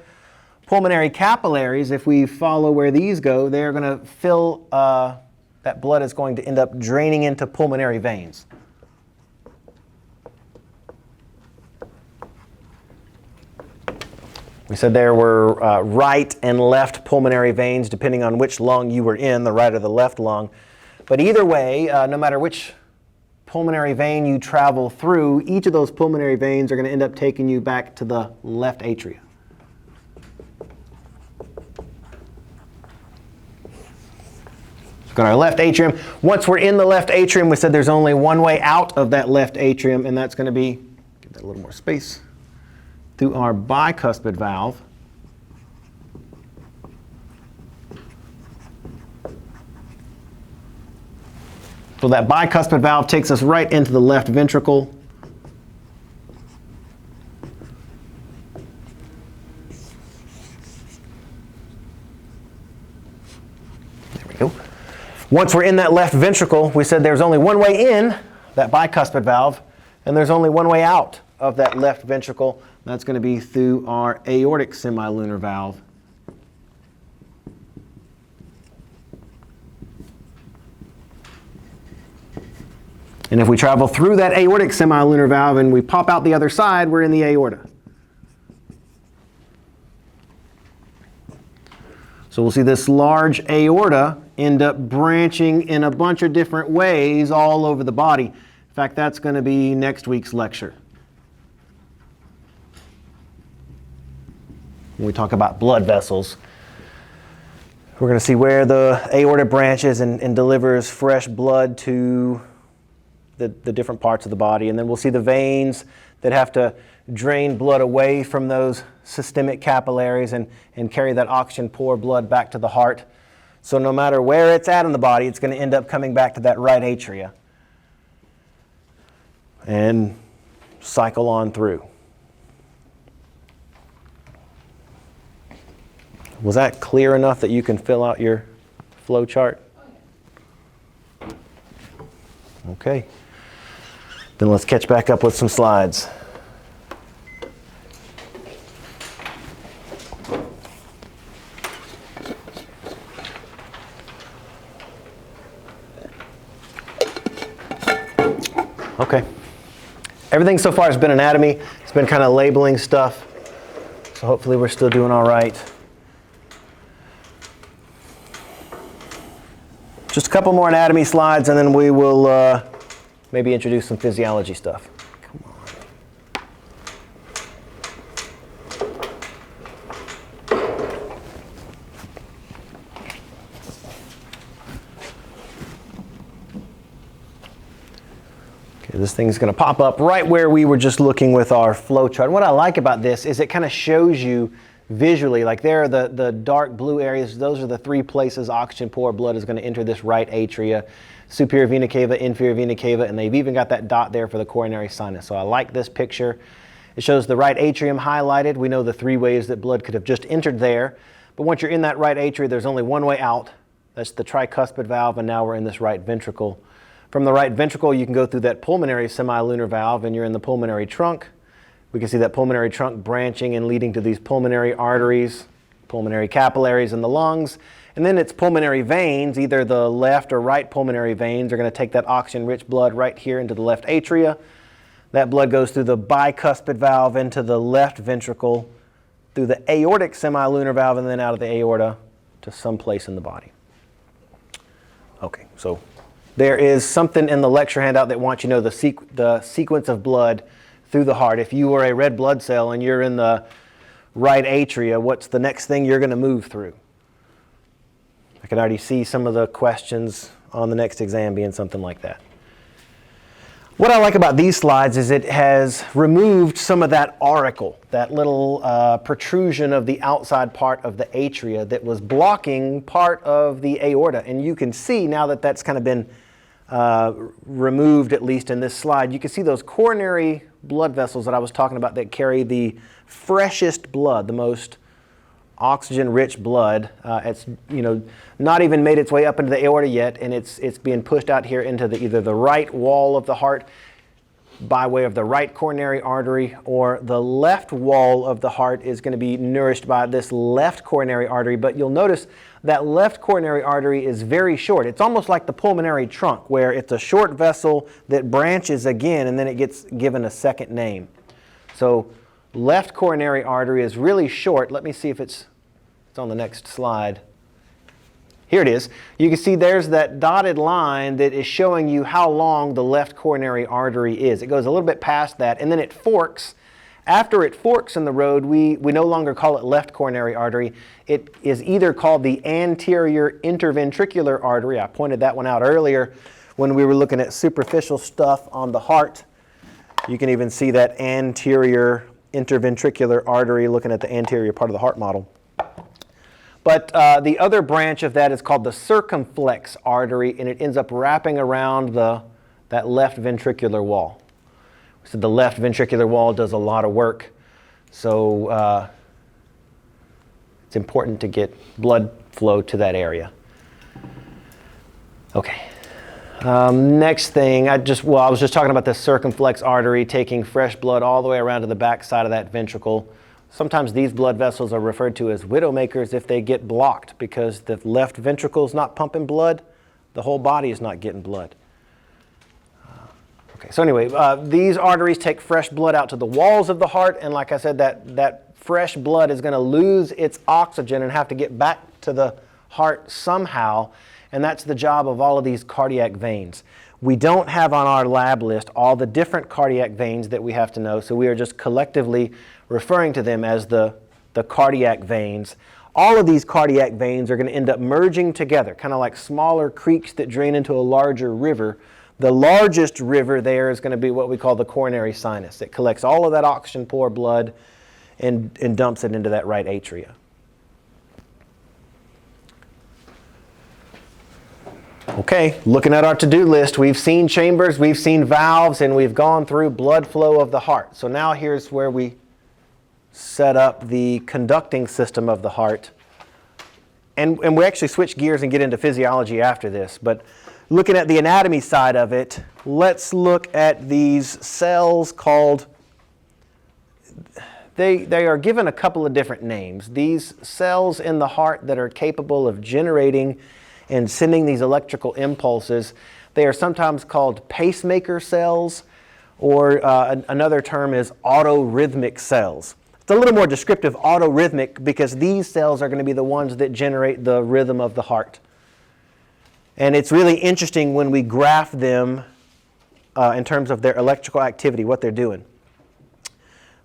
Pulmonary capillaries, if we follow where these go, they're going to fill, that blood is going to end up draining into pulmonary veins. We said there were right and left pulmonary veins depending on which lung you were in, the right or the left lung. But either way, no matter which pulmonary vein you travel through, each of those pulmonary veins are going to end up taking you back to the left atria. Got our left atrium. Once we're in the left atrium, we said there's only one way out of that left atrium, and that's going to be, give that a little more space, through our bicuspid valve. So that bicuspid valve takes us right into the left ventricle. There we go. Once we're in that left ventricle, we said there's only one way in, that bicuspid valve, and there's only one way out of that left ventricle. That's going to be through our aortic semilunar valve. And if we travel through that aortic semilunar valve and we pop out the other side, we're in the aorta. So we'll see this large aorta end up branching in a bunch of different ways all over the body. In fact, that's going to be next week's lecture. When we talk about blood vessels, we're going to see where the aorta branches and delivers fresh blood to the different parts of the body. And then we'll see the veins that have to drain blood away from those systemic capillaries and carry that oxygen-poor blood back to the heart. So no matter where it's at in the body, it's going to end up coming back to that right atria and cycle on through. Was that clear enough that you can fill out your flow chart? Okay. Then let's catch back up with some slides. Okay. Everything so far has been anatomy. It's been kind of labeling stuff. So hopefully we're still doing all right. Just a couple more anatomy slides and then we will maybe introduce some physiology stuff. Come on. Okay, this thing's going to pop up right where we were just looking with our flow chart. And what I like about this is it kind of shows you visually, like there are the dark blue areas. Those are the three places oxygen poor blood is going to enter this right atria: superior vena cava, inferior vena cava, and they've even got that dot there for the coronary sinus. So I like this picture. It shows the right atrium highlighted. We know the three ways that blood could have just entered there. But once you're in that right atria, there's only one way out. That's the tricuspid valve, and now we're in this right ventricle. From the right ventricle, you can go through that pulmonary semilunar valve, and you're in the pulmonary trunk. We can see that pulmonary trunk branching and leading to these pulmonary arteries, pulmonary capillaries in the lungs. And then it's pulmonary veins, either the left or right pulmonary veins are going to take that oxygen-rich blood right here into the left atria. That blood goes through the bicuspid valve into the left ventricle, through the aortic semilunar valve, and then out of the aorta to some place in the body. Okay, so there is something in the lecture handout that wants you to know the sequence of blood through the heart. If you were a red blood cell and you're in the right atria, what's the next thing you're going to move through? I can already see some of the questions on the next exam being something like that. What I like about these slides is it has removed some of that auricle, that little protrusion of the outside part of the atria that was blocking part of the aorta. And you can see now that that's kind of been removed, at least in this slide, you can see those coronary blood vessels that I was talking about that carry the freshest blood, the most oxygen-rich blood. It's not even made its way up into the aorta yet, and it's being pushed out here into either the right wall of the heart by way of the right coronary artery, or the left wall of the heart is going to be nourished by this left coronary artery. But you'll notice that left coronary artery is very short. It's almost like the pulmonary trunk, where it's a short vessel that branches again, and then it gets given a second name. So left coronary artery is really short. Let me see if it's on the next slide. Here it is. You can see there's that dotted line that is showing you how long the left coronary artery is. It goes a little bit past that, and then it forks. After it forks in the road, we no longer call it left coronary artery. It is either called the anterior interventricular artery. I pointed that one out earlier when we were looking at superficial stuff on the heart. You can even see that anterior interventricular artery looking at the anterior part of the heart model. But the other branch of that is called the Circumflex Artery, and it ends up wrapping around that left ventricular wall. So the left ventricular wall does a lot of work, so it's important to get blood flow to that area. Okay. Next thing, I was just talking about the circumflex artery taking fresh blood all the way around to the back side of that ventricle. Sometimes these blood vessels are referred to as widowmakers if they get blocked, because the left ventricle is not pumping blood, the whole body is not getting blood. Okay, so anyway, these arteries take fresh blood out to the walls of the heart, and like I said, that fresh blood is going to lose its oxygen and have to get back to the heart somehow, and that's the job of all of these cardiac veins. We don't have on our lab list all the different cardiac veins that we have to know, so we are just collectively referring to them as the cardiac veins. All of these cardiac veins are going to end up merging together, kind of like smaller creeks that drain into a larger river. The largest river there is going to be what we call the coronary sinus. It collects all of that oxygen-poor blood and dumps it into that right atria. Okay, looking at our to-do list, we've seen chambers, we've seen valves, and we've gone through blood flow of the heart. So now here's where we set up the conducting system of the heart. And we actually switch gears and get into physiology after this. But looking at the anatomy side of it, let's look at these cells called, they are given a couple of different names. These cells in the heart that are capable of generating and sending these electrical impulses, they are sometimes called pacemaker cells, or another term is autorhythmic cells. It's a little more descriptive, autorhythmic, because these cells are going to be the ones that generate the rhythm of the heart. And it's really interesting when we graph them in terms of their electrical activity, what they're doing.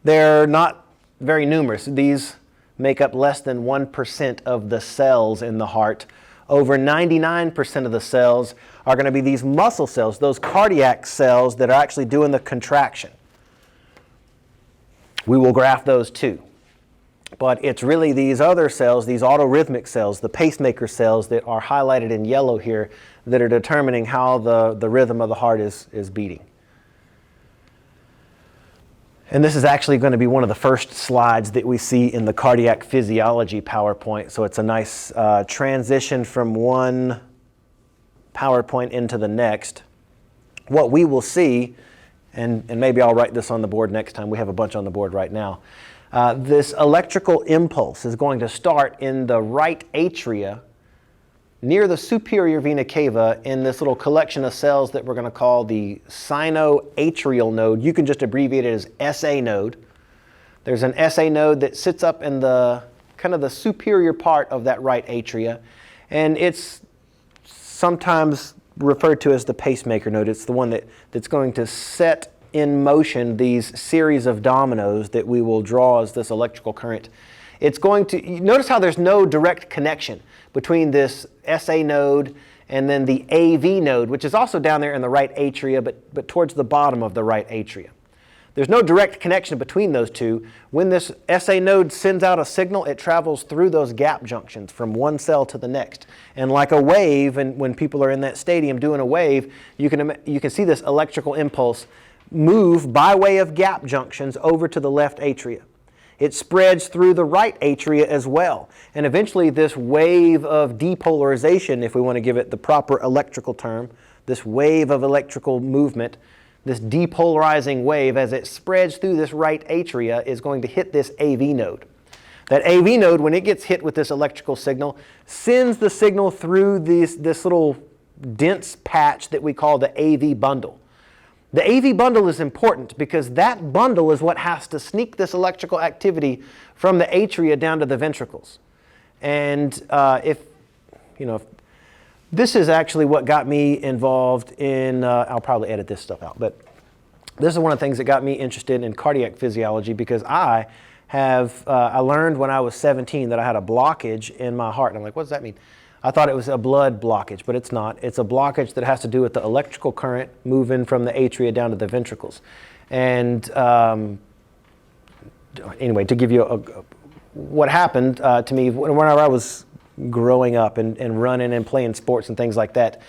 They're not very numerous. These make up less than 1% of the cells in the heart. Over 99% of the cells are going to be these muscle cells, those cardiac cells that are actually doing the contraction. We will graph those too. But it's really these other cells, these autorhythmic cells, the pacemaker cells that are highlighted in yellow here, that are determining how the rhythm of the heart is beating. And this is actually going to be one of the first slides that we see in the cardiac physiology PowerPoint. So it's a nice transition from one PowerPoint into the next. What we will see, and maybe I'll write this on the board next time. We have a bunch on the board right now. This electrical impulse is going to start in the right atria near the superior vena cava in this little collection of cells that we're going to call the Sinoatrial Node. You can just abbreviate it as SA node. There's an SA node that sits up in the kind of the superior part of that right atria, and it's sometimes referred to as the pacemaker node. It's the one that's going to set in motion these series of dominoes that we will draw as this electrical current. It's going to, notice how there's no direct connection between this SA node and then the AV node, which is also down there in the right atria, but towards the bottom of the right atria. There's no direct connection between those two. When this SA node sends out a signal, it travels through those gap junctions from one cell to the next. And like a wave, and when people are in that stadium doing a wave, you can see this electrical impulse move by way of gap junctions over to the left atria. It spreads through the right atria as well. And eventually this wave of depolarization, if we want to give it the proper electrical term, this wave of electrical movement, this depolarizing wave, as it spreads through this right atria, is going to hit this AV node. That AV node, when it gets hit with this electrical signal, sends the signal through this little dense patch that we call the AV bundle. The AV bundle is important because that bundle is what has to sneak this electrical activity from the atria down to the ventricles. And if this is actually what got me involved in, I'll probably edit this stuff out, but this is one of the things that got me interested in cardiac physiology, because I learned when I was 17 that I had a blockage in my heart. And I'm like, what does that mean? I thought it was a blood blockage, but it's not. It's a blockage that has to do with the electrical current moving from the atria down to the ventricles. And anyway, to give you what happened to me whenever I was growing up and running and playing sports and things like that,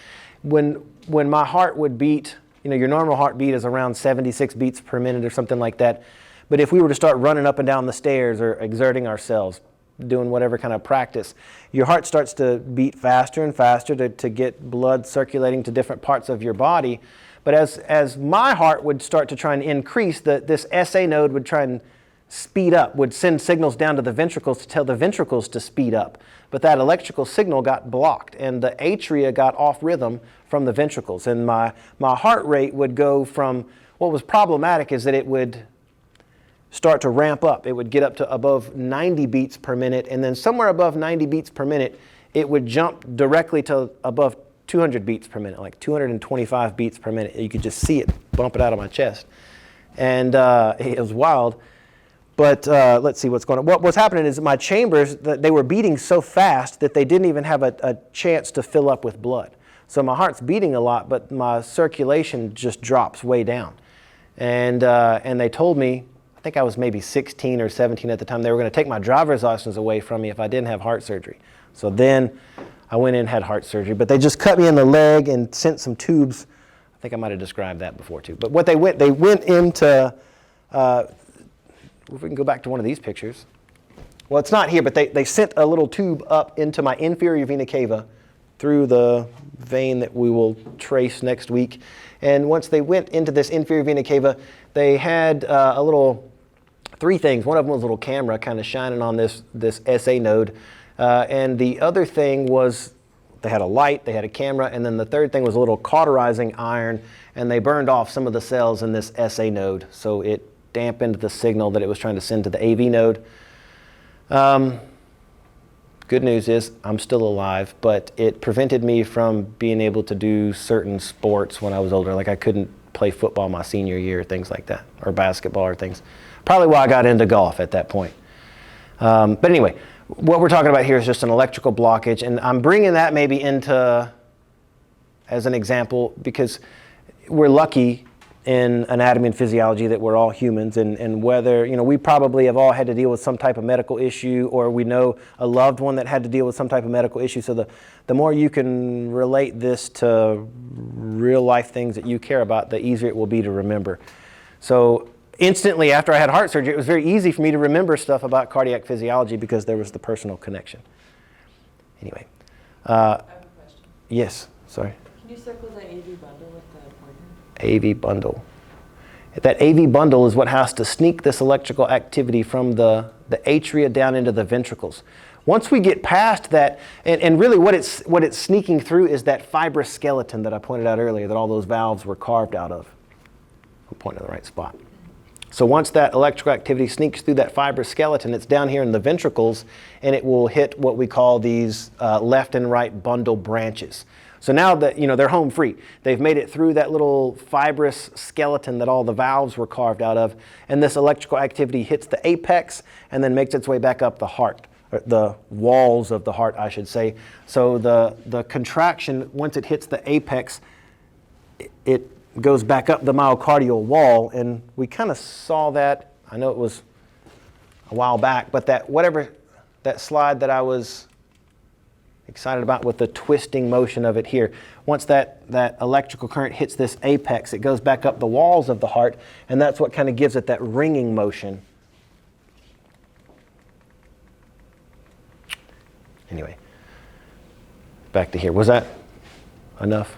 when my heart would beat, your normal heartbeat is around 76 beats per minute or something like that. But if we were to start running up and down the stairs or exerting ourselves, doing whatever kind of practice, your heart starts to beat faster and faster to get blood circulating to different parts of your body. But as my heart would start to try and increase, this SA node would try and speed up, would send signals down to the ventricles to tell the ventricles to speed up. But that electrical signal got blocked, and the atria got off rhythm from the ventricles. And my heart rate would go from, what was problematic is that it would start to ramp up. It would get up to above 90 beats per minute, and then somewhere above 90 beats per minute, it would jump directly to above 200 beats per minute, like 225 beats per minute. You could just see it bump it out of my chest. And it was wild. But let's see what's going on. What was happening is my chambers, they were beating so fast that they didn't even have a chance to fill up with blood. So my heart's beating a lot, but my circulation just drops way down. And they told me, I think I was maybe 16 or 17 at the time, they were going to take my driver's license away from me if I didn't have heart surgery. So then I went in and had heart surgery. But they just cut me in the leg and sent some tubes. I think I might have described that before too. But what they went into, if we can go back to one of these pictures. Well, it's not here, but they sent a little tube up into my inferior vena cava through the vein that we will trace next week. And once they went into this inferior vena cava, they had three things. One of them was a little camera kind of shining on this SA node. And the other thing was they had a light, they had a camera, and then the third thing was a little cauterizing iron, and they burned off some of the cells in this SA node. So it dampened the signal that it was trying to send to the AV node. Good news is I'm still alive, but it prevented me from being able to do certain sports when I was older. Like I couldn't play football my senior year, things like that, or basketball or things. Probably why I got into golf at that point. But anyway, what we're talking about here is just an electrical blockage, and I'm bringing that maybe into as an example because we're lucky in anatomy and physiology that we're all humans, and whether, we probably have all had to deal with some type of medical issue, or we know a loved one that had to deal with some type of medical issue. So the more you can relate this to real life things that you care about, the easier it will be to remember. So instantly after I had heart surgery, it was very easy for me to remember stuff about cardiac physiology because there was the personal connection. Anyway. I have a question. Yes, sorry. Can you circle the AV bundle with the pointer? AV bundle. That AV bundle is what has to sneak this electrical activity from the atria down into the ventricles. Once we get past that, and really what it's sneaking through is that fibrous skeleton that I pointed out earlier, that all those valves were carved out of. I'm pointing to the right spot. So once that electrical activity sneaks through that fibrous skeleton, it's down here in the ventricles, and it will hit what we call these left and right bundle branches. So now that, they're home free, they've made it through that little fibrous skeleton that all the valves were carved out of, and this electrical activity hits the apex and then makes its way back up the heart, or the walls of the heart, I should say. So the contraction, once it hits the apex, it goes back up the myocardial wall, and we kind of saw that. I know it was a while back, but that slide that I was excited about with the twisting motion of it here. Once that electrical current hits this apex, it goes back up the walls of the heart, and that's what kind of gives it that ringing motion. Anyway, back to here. Was that enough?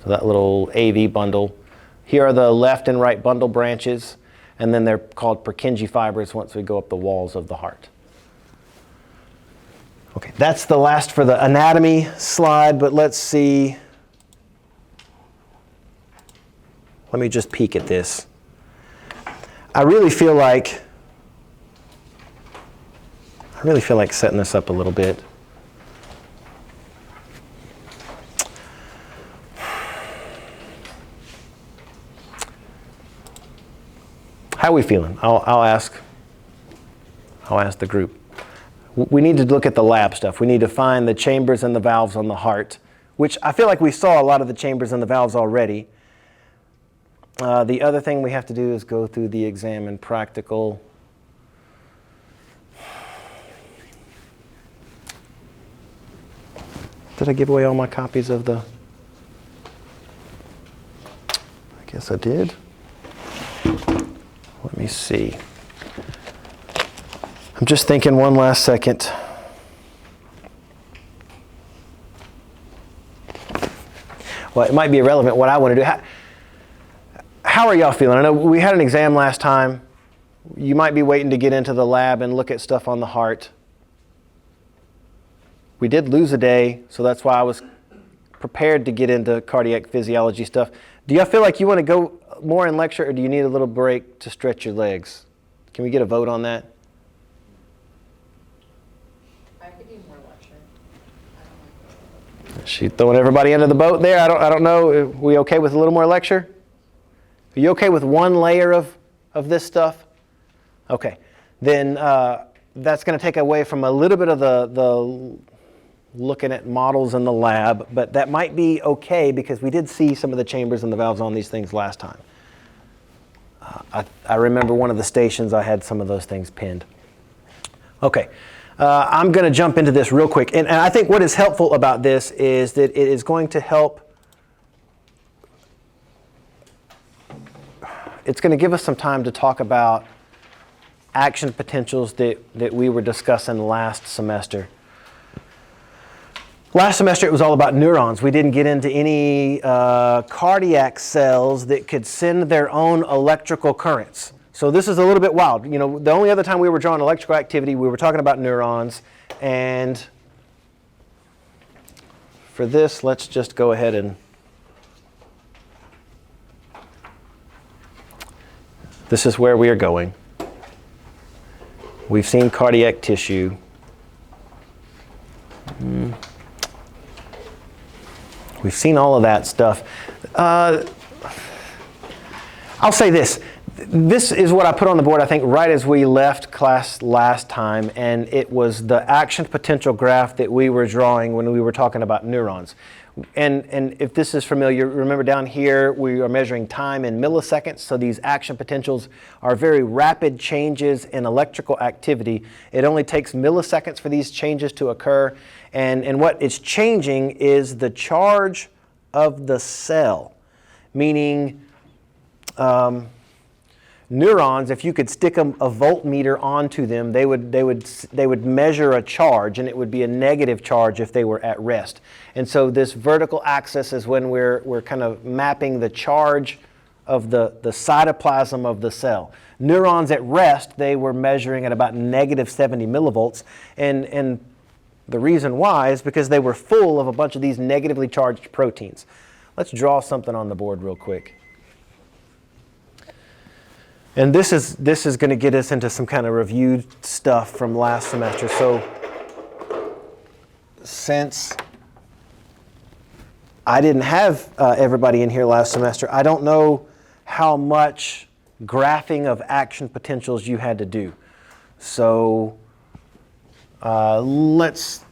So that little AV bundle. Here are the left and right bundle branches, and then they're called Purkinje fibers once we go up the walls of the heart. Okay, that's the last for the anatomy slide, but let's see. Let me just peek at this. I really feel like setting this up a little bit. How are we feeling? I'll ask the group. We need to look at the lab stuff. We need to find the chambers and the valves on the heart, which I feel like we saw a lot of the chambers and the valves already. The other thing we have to do is go through the exam and practical. Did I give away all my copies of the? I guess I did. Let me see. I'm just thinking one last second. Well, it might be irrelevant what I want to do. How are y'all feeling? I know we had an exam last time. You might be waiting to get into the lab and look at stuff on the heart. We did lose a day, so that's why I was prepared to get into cardiac physiology stuff. Do y'all feel like you want to go more in lecture, or do you need a little break to stretch your legs? Can we get a vote on that? I could do more lecture. She's throwing everybody under the boat there. I don't know. Are we okay with a little more lecture? Are you okay with one layer of this stuff? Okay. Then that's going to take away from a little bit of the looking at models in the lab, but that might be okay because we did see some of the chambers and the valves on these things last time. I remember one of the stations I had some of those things pinned. Okay. I'm going to jump into this real quick. And I think what is helpful about this is that it is going to help. It's going to give us some time to talk about action potentials that we were discussing last semester. Last semester it was all about neurons. We didn't get into any cardiac cells that could send their own electrical currents. So this is a little bit wild. The only other time we were drawing electrical activity, we were talking about neurons. And for this, let's just go ahead and this is where we are going. We've seen cardiac tissue. We've seen all of that stuff. I'll say this. This is what I put on the board, I think, right as we left class last time, and it was the action potential graph that we were drawing when we were talking about neurons. And if this is familiar, remember down here we are measuring time in milliseconds, so these action potentials are very rapid changes in electrical activity. It only takes milliseconds for these changes to occur, and what is changing is the charge of the cell, meaning neurons, if you could stick a voltmeter onto them, they would measure a charge, and it would be a negative charge if they were at rest. And so this vertical axis is when we're kind of mapping the charge of the cytoplasm of the cell. Neurons at rest, they were measuring at about negative 70 millivolts, and the reason why is because they were full of a bunch of these negatively charged proteins. Let's draw something on the board real quick. And this is going to get us into some kind of reviewed stuff from last semester. So since I didn't have everybody in here last semester, I don't know how much graphing of action potentials you had to do. So let's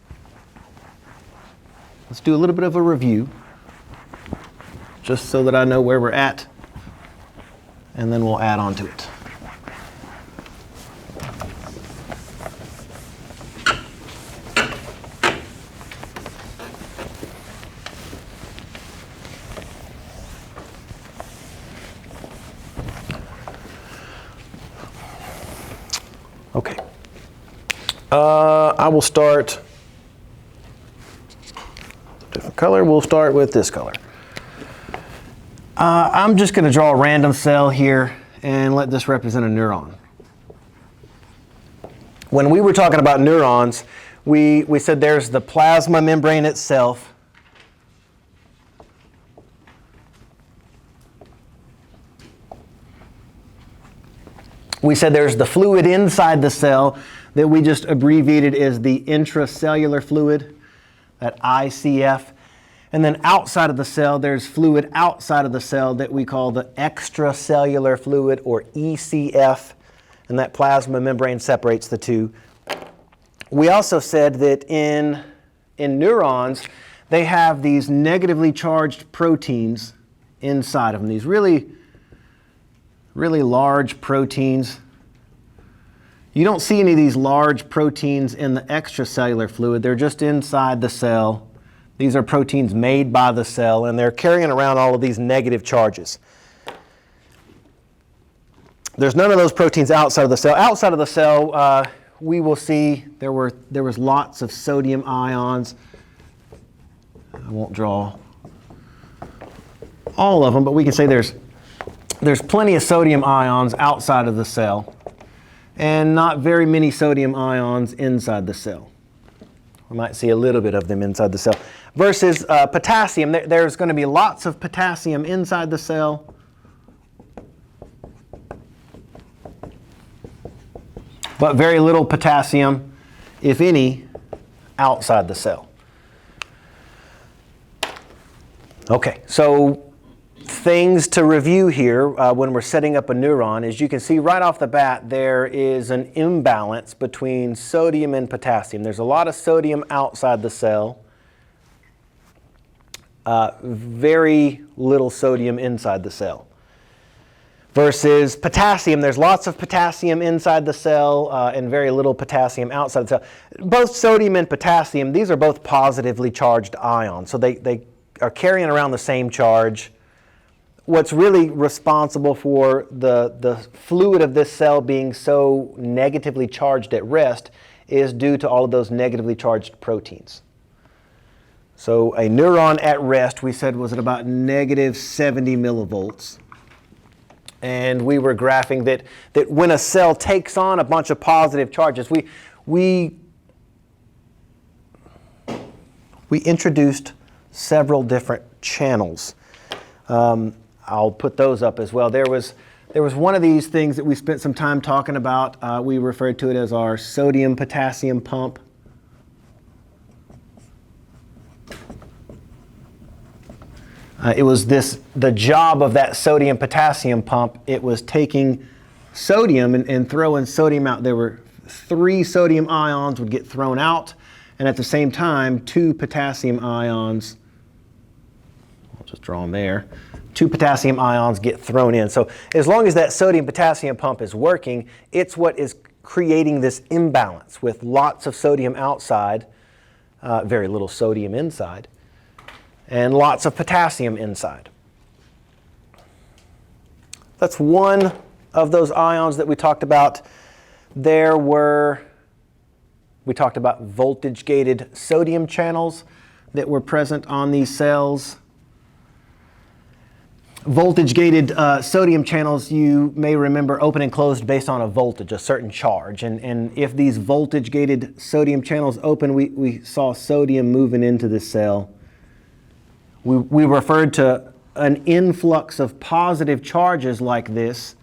do a little bit of a review, just so that I know where we're at, and then we'll add on to it. Okay. I will start different color. We'll start with this color. I'm just going to draw a random cell here and let this represent a neuron. When we were talking about neurons, we said there's the plasma membrane itself. We said there's the fluid inside the cell that we just abbreviated as the intracellular fluid, that ICF. And then outside of the cell, there's fluid outside of the cell that we call the extracellular fluid, or ECF, and that plasma membrane separates the two. We also said that in neurons, they have these negatively charged proteins inside of them, these really large proteins. You don't see any of these large proteins in the extracellular fluid. They're just inside the cell. These are proteins made by the cell, and they're carrying around all of these negative charges. There's none of those proteins outside of the cell. Outside of the cell, we will see there was lots of sodium ions. I won't draw all of them, but we can say there's plenty of sodium ions outside of the cell, and not very many sodium ions inside the cell. We might see a little bit of them inside the cell. Versus potassium, there's going to be lots of potassium inside the cell, but very little potassium, if any, outside the cell. Okay, so things to review here when we're setting up a neuron is you can see right off the bat there is an imbalance between sodium and potassium. There's a lot of sodium outside the cell, very little sodium inside the cell. Versus potassium, there's lots of potassium inside the cell and very little potassium outside the cell. Both sodium and potassium, these are both positively charged ions, so they are carrying around the same charge. What's really responsible for the fluid of this cell being so negatively charged at rest is due to all of those negatively charged proteins. So a neuron at rest, we said, was at about negative 70 millivolts. And we were graphing that when a cell takes on a bunch of positive charges, we introduced several different channels. I'll put those up as well. There was one of these things that we spent some time talking about. We referred to it as our sodium-potassium pump. It was the job of that sodium-potassium pump. It was taking sodium and throwing sodium out. There were 3 sodium ions would get thrown out, and at the same time, 2 potassium ions just draw them there. 2 potassium ions get thrown in. So as long as that sodium-potassium pump is working, it's what is creating this imbalance with lots of sodium outside, very little sodium inside, and lots of potassium inside. That's one of those ions that we talked about. We talked about voltage-gated sodium channels that were present on these cells. Voltage-gated sodium channels, you may remember, open and closed based on a voltage, a certain charge. And if these voltage-gated sodium channels open, we saw sodium moving into the cell. We referred to an influx of positive charges like this.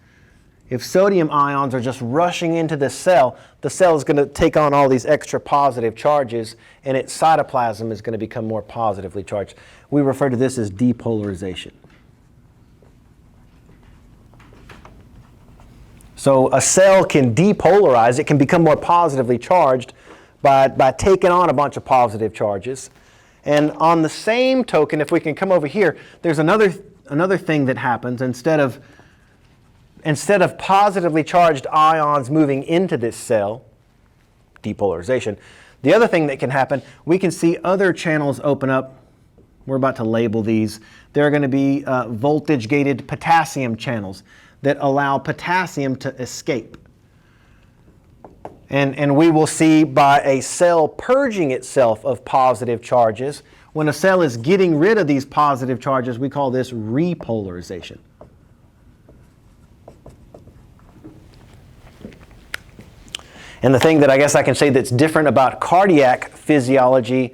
If sodium ions are just rushing into the cell is going to take on all these extra positive charges, and its cytoplasm is going to become more positively charged. We refer to this as depolarization. So a cell can depolarize, it can become more positively charged by taking on a bunch of positive charges. And on the same token, if we can come over here, there's another thing that happens. Instead of positively charged ions moving into this cell, depolarization, the other thing that can happen, we can see other channels open up. We're about to label these. There are going to be voltage-gated potassium channels that allow potassium to escape. And we will see by a cell purging itself of positive charges, when a cell is getting rid of these positive charges, we call this repolarization. And the thing that I guess I can say that's different about cardiac physiology,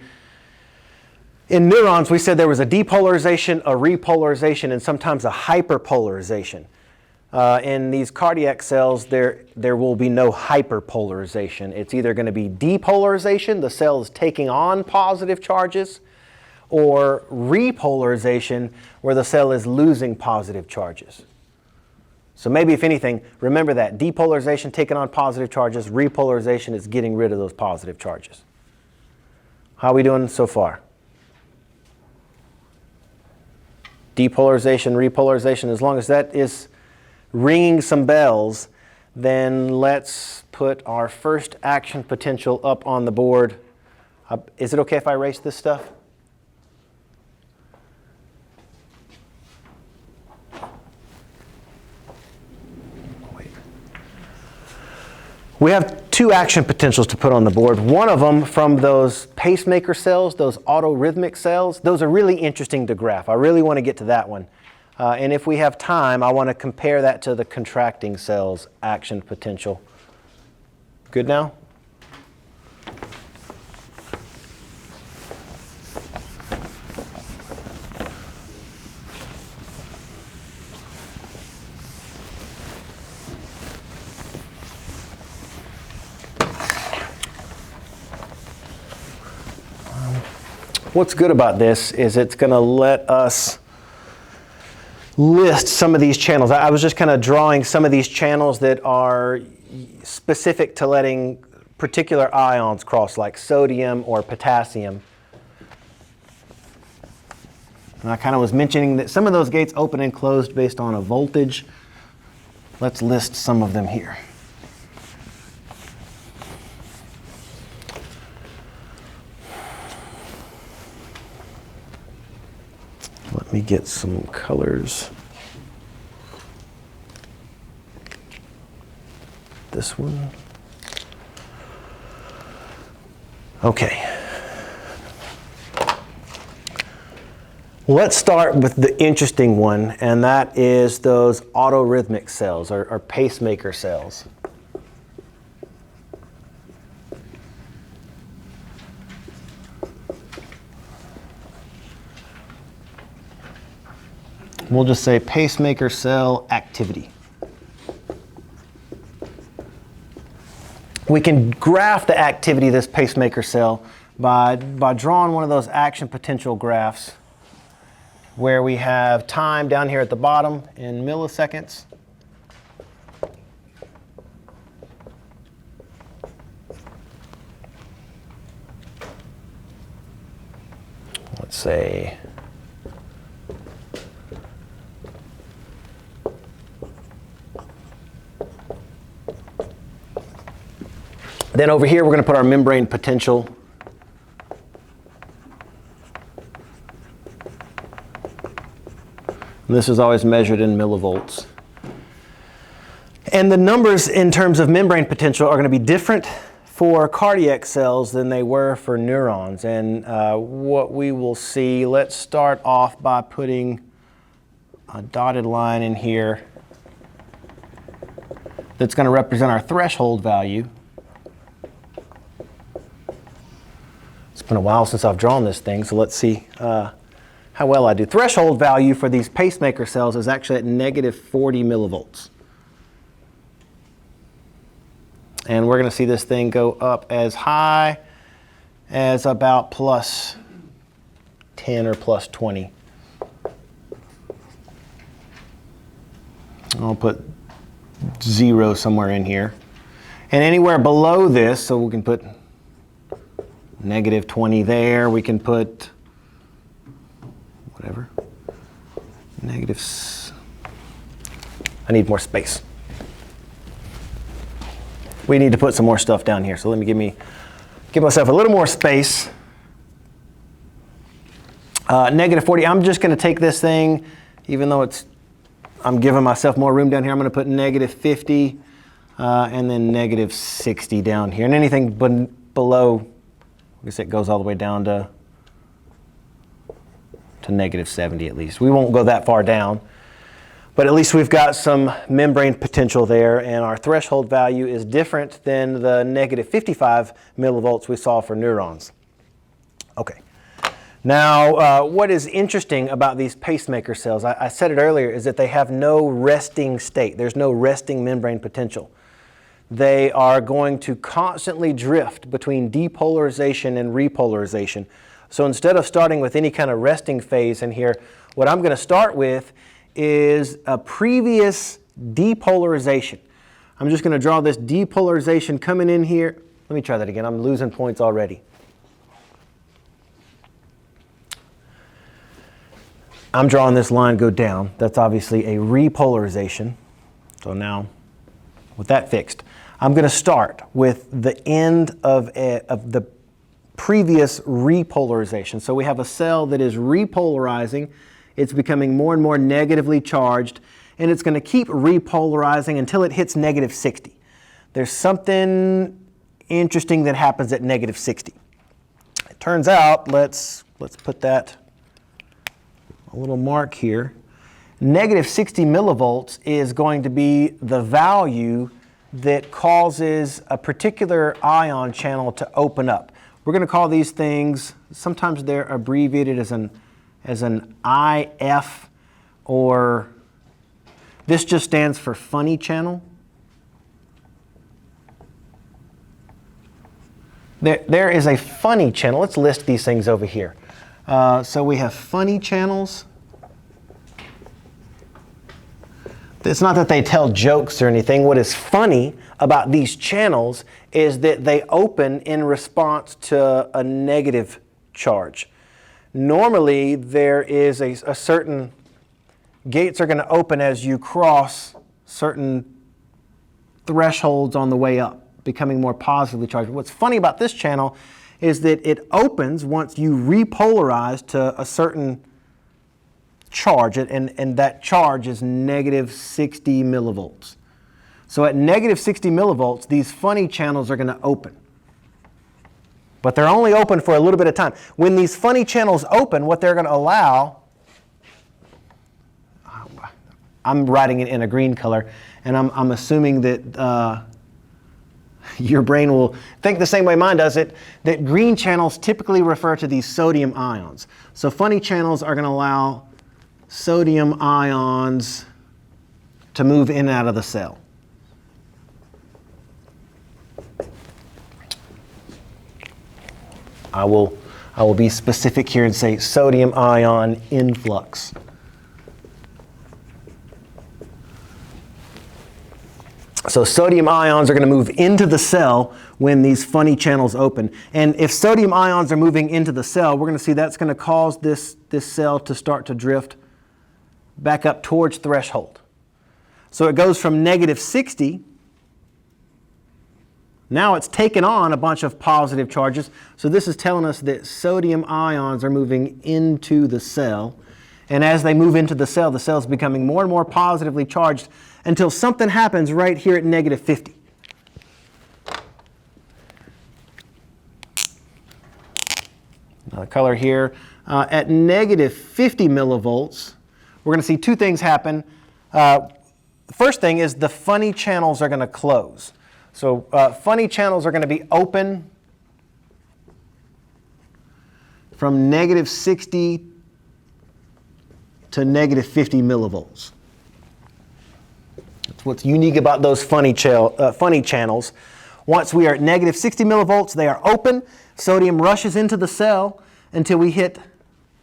in neurons we said there was a depolarization, a repolarization, and sometimes a hyperpolarization. In these cardiac cells, there will be no hyperpolarization. It's either going to be depolarization, the cell is taking on positive charges, or repolarization, where the cell is losing positive charges. So maybe, if anything, remember that. Depolarization, taking on positive charges. Repolarization is getting rid of those positive charges. How are we doing so far? Depolarization, repolarization, as long as that is ringing some bells, then let's put our first action potential up on the board. Is it okay if I erase this stuff? Wait. We have 2 action potentials to put on the board. One of them from those pacemaker cells, those autorhythmic cells. Those are really interesting to graph. I really want to get to that one. And if we have time, I want to compare that to the contracting cells' action potential. Good now? What's good about this is it's going to let us list some of these channels. I was just kind of drawing some of these channels that are specific to letting particular ions cross, like sodium or potassium. And I kind of was mentioning that some of those gates open and closed based on a voltage. Let's list some of them here. Let me get some colors. This one. Okay. Let's start with the interesting one, and that is those autorhythmic cells, or pacemaker cells. We'll just say pacemaker cell activity. We can graph the activity of this pacemaker cell by drawing one of those action potential graphs where we have time down here at the bottom in milliseconds. Let's say Then over here, we're going to put our membrane potential. And this is always measured in millivolts. And the numbers in terms of membrane potential are going to be different for cardiac cells than they were for neurons. And what we will see, let's start off by putting a dotted line in here that's going to represent our threshold value. It's been a while since I've drawn this thing, so let's see how well I do. Threshold value for these pacemaker cells is actually at negative 40 millivolts. And we're going to see this thing go up as high as about plus 10 or plus 20. I'll put 0 somewhere in here. And anywhere below this, so we can put negative 20 there, we can put whatever. I need more space. We need to put some more stuff down here. So let me give myself a little more space. Negative 40, I'm just going to take this thing, even though I'm giving myself more room down here, I'm going to put negative 50 and then negative 60 down here. And anything below, I guess it goes all the way down to negative 70 at least. We won't go that far down. But at least we've got some membrane potential there, and our threshold value is different than the negative 55 millivolts we saw for neurons. Okay. Now, what is interesting about these pacemaker cells, I said it earlier, is that they have no resting state. There's no resting membrane potential. They are going to constantly drift between depolarization and repolarization. So instead of starting with any kind of resting phase in here, what I'm going to start with is a previous depolarization. I'm just going to draw this depolarization coming in here. Let me try that again. I'm losing points already. I'm drawing this line go down. That's obviously a repolarization. So now, with that fixed, I'm going to start with the end of the previous repolarization. So we have a cell that is repolarizing. It's becoming more and more negatively charged, and it's going to keep repolarizing until it hits negative 60. There's something interesting that happens at negative 60. It turns out, let's put that a little mark here. Negative 60 millivolts is going to be the value that causes a particular ion channel to open up. We're going to call these things, sometimes they're abbreviated as an IF, or this just stands for funny channel. There is a funny channel. Let's list these things over here. So we have funny channels. It's not that they tell jokes or anything. What is funny about these channels is that they open in response to a negative charge. Normally, there is a certain, gates are going to open as you cross certain thresholds on the way up, becoming more positively charged. What's funny about this channel is that it opens once you repolarize to a certain charge, and that charge is negative 60 millivolts. So at negative 60 millivolts, these funny channels are going to open. But they're only open for a little bit of time. When these funny channels open, what they're going to allow, I'm writing it in a green color, and I'm assuming that your brain will think the same way mine does it, that green channels typically refer to these sodium ions. So funny channels are going to allow sodium ions to move in and out of the cell. I will be specific here and say sodium ion influx. So sodium ions are going to move into the cell when these funny channels open. And if sodium ions are moving into the cell, we're going to see that's going to cause this cell to start to drift back up towards threshold. So it goes from negative 60 Now it's taken on a bunch of positive charges. So this is telling us that sodium ions are moving into the cell. And as they move into the cell is becoming more and more positively charged until something happens right here at negative 50. Another color here. At negative 50 millivolts, we're going to see two things happen. The first thing is the funny channels are going to close. So funny channels are going to be open from negative 60 to negative 50 millivolts. That's what's unique about those funny channels. Once we are at negative 60 millivolts, they are open. Sodium rushes into the cell until we hit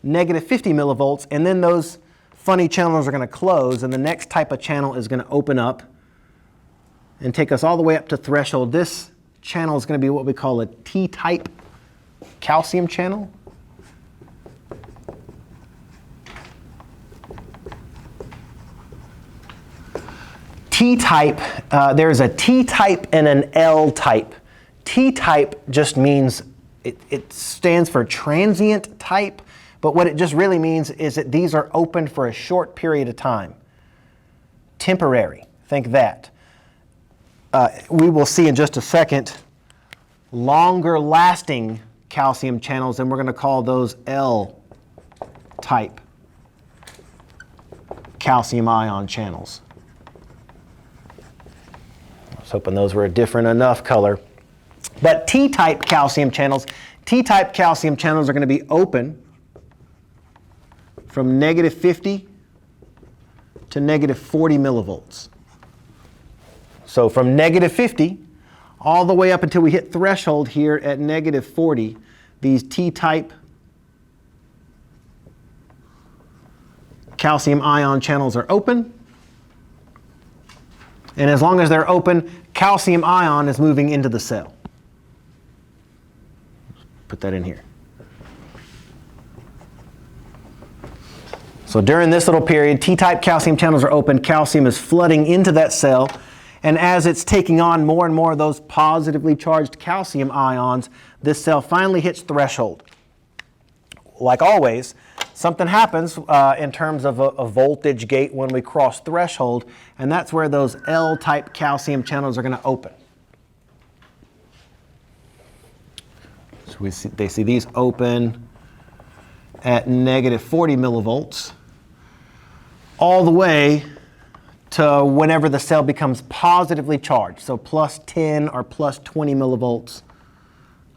negative 50 millivolts, and then those funny channels are going to close, and the next type of channel is going to open up and take us all the way up to threshold. This channel is going to be what we call a T-type calcium channel. T-type, there's a T-type and an L-type. T-type just means, it stands for transient type, but what it just really means is that these are open for a short period of time. Temporary, think that. We will see in just a second longer lasting calcium channels, and we're going to call those L-type calcium ion channels. I was hoping those were a different enough color. But T-type calcium channels are going to be open from negative 50 to negative 40 millivolts. So from negative 50 all the way up until we hit threshold here at negative 40, these T-type calcium ion channels are open. And as long as they're open, calcium ion is moving into the cell. Put that in here. So during this little period, T-type calcium channels are open, calcium is flooding into that cell, and as it's taking on more and more of those positively charged calcium ions, this cell finally hits threshold. Like always, something happens in terms of a voltage gate when we cross threshold, and that's where those L-type calcium channels are going to open. So they see these open at negative 40 millivolts all the way to whenever the cell becomes positively charged. So plus 10 or plus 20 millivolts.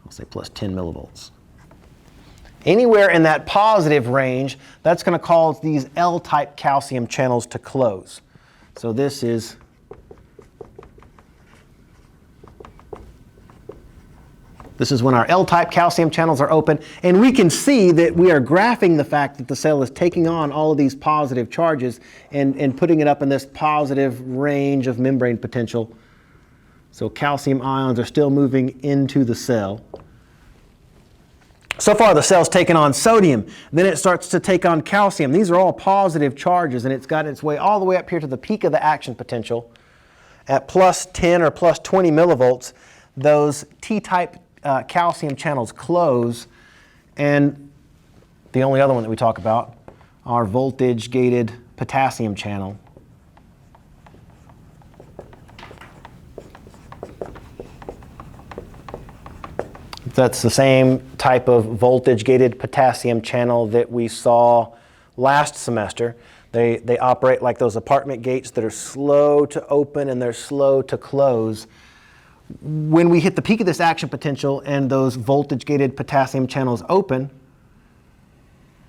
I'll say plus 10 millivolts. Anywhere in that positive range, that's going to cause these L-type calcium channels to close. So this is when our L-type calcium channels are open, and we can see that we are graphing the fact that the cell is taking on all of these positive charges and putting it up in this positive range of membrane potential. So calcium ions are still moving into the cell. So far the cell's taken on sodium, then it starts to take on calcium. These are all positive charges, and it's got its way all the way up here to the peak of the action potential. At plus 10 or plus 20 millivolts, those T-type calcium channels close, and the only other one that we talk about, our voltage-gated potassium channel. That's the same type of voltage-gated potassium channel that we saw last semester. They operate like those apartment gates that are slow to open and they're slow to close. When we hit the peak of this action potential and those voltage-gated potassium channels open,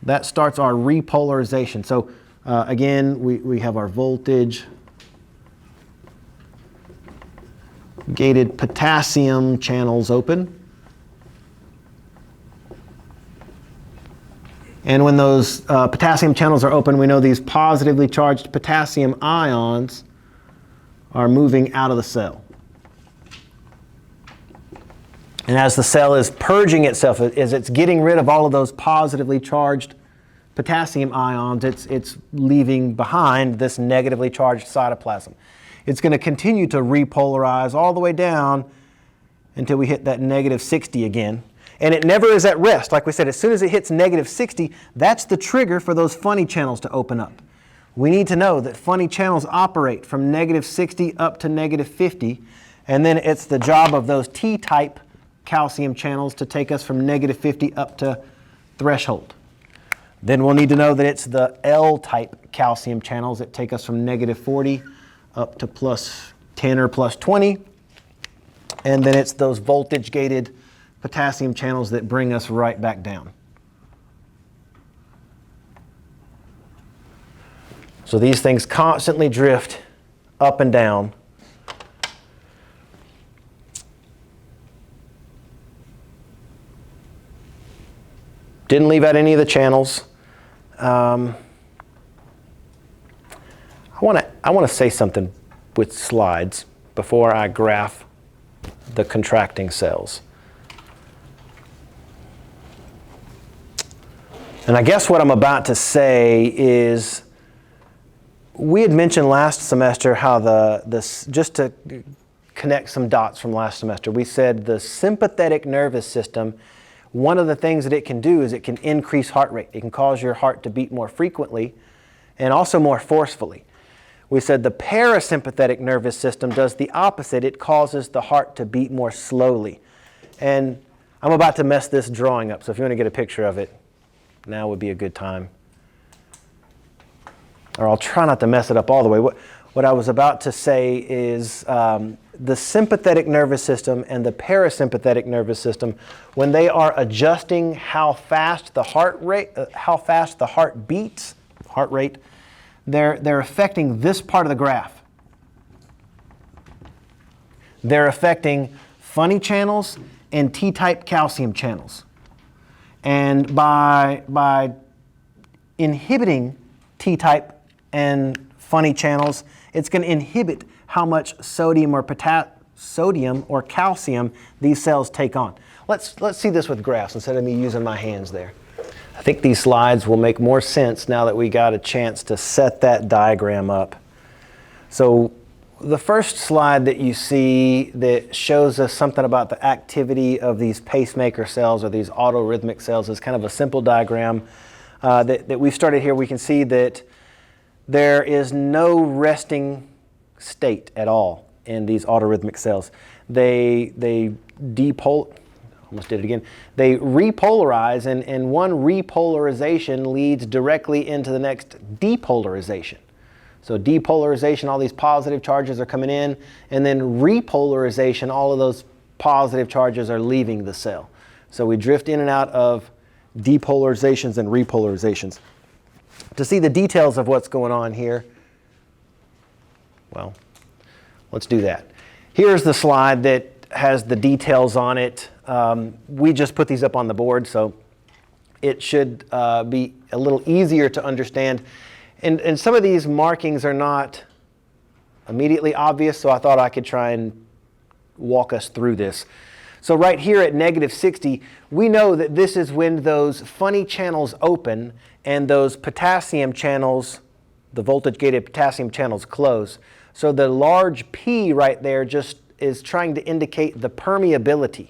that starts our repolarization. So again, we have our voltage-gated potassium channels open. And when those potassium channels are open, we know these positively charged potassium ions are moving out of the cell. And as the cell is purging itself, as it's getting rid of all of those positively charged potassium ions, it's leaving behind this negatively charged cytoplasm. It's going to continue to repolarize all the way down until we hit that negative 60 again. And it never is at rest. Like we said, as soon as it hits negative 60, that's the trigger for those funny channels to open up. We need to know that funny channels operate from negative 60 up to negative 50, and then it's the job of those T-type calcium channels to take us from negative 50 up to threshold. Then we'll need to know that it's the L-type calcium channels that take us from negative 40 up to plus 10 or plus 20. And then it's those voltage-gated potassium channels that bring us right back down. So these things constantly drift up and down. Didn't leave out any of the channels. I want to say something with slides before I graph the contracting cells. And I guess what I'm about to say is, we had mentioned last semester how just to connect some dots from last semester, we said the sympathetic nervous system, one of the things that it can do is it can increase heart rate. It can cause your heart to beat more frequently and also more forcefully. We said the parasympathetic nervous system does the opposite. It causes the heart to beat more slowly. And I'm about to mess this drawing up, so if you want to get a picture of it, now would be a good time. Or I'll try not to mess it up all the way. What I was about to say is the sympathetic nervous system and the parasympathetic nervous system, when they are adjusting how fast the heart rate, beats, heart rate, they're affecting this part of the graph. They're affecting funny channels and T-type calcium channels. And by inhibiting T-type and funny channels, it's going to inhibit how much sodium or calcium these cells take on. Let's see this with graphs instead of me using my hands there. I think these slides will make more sense now that we got a chance to set that diagram up. So the first slide that you see that shows us something about the activity of these pacemaker cells or these autorhythmic cells is kind of a simple diagram that we've started here. We can see that there is no resting state at all in these autorhythmic cells. They repolarize, and one repolarization leads directly into the next depolarization. So depolarization, all these positive charges are coming in, and then repolarization, all of those positive charges are leaving the cell. So we drift in and out of depolarizations and repolarizations. To see the details of what's going on here, well, let's do that. Here's the slide that has the details on it. We just put these up on the board, so it should be a little easier to understand. And some of these markings are not immediately obvious, so I thought I could try and walk us through this. So right here at negative 60, we know that this is when those funny channels open and those potassium channels, the voltage-gated potassium channels, close. So the large P right there just is trying to indicate the permeability.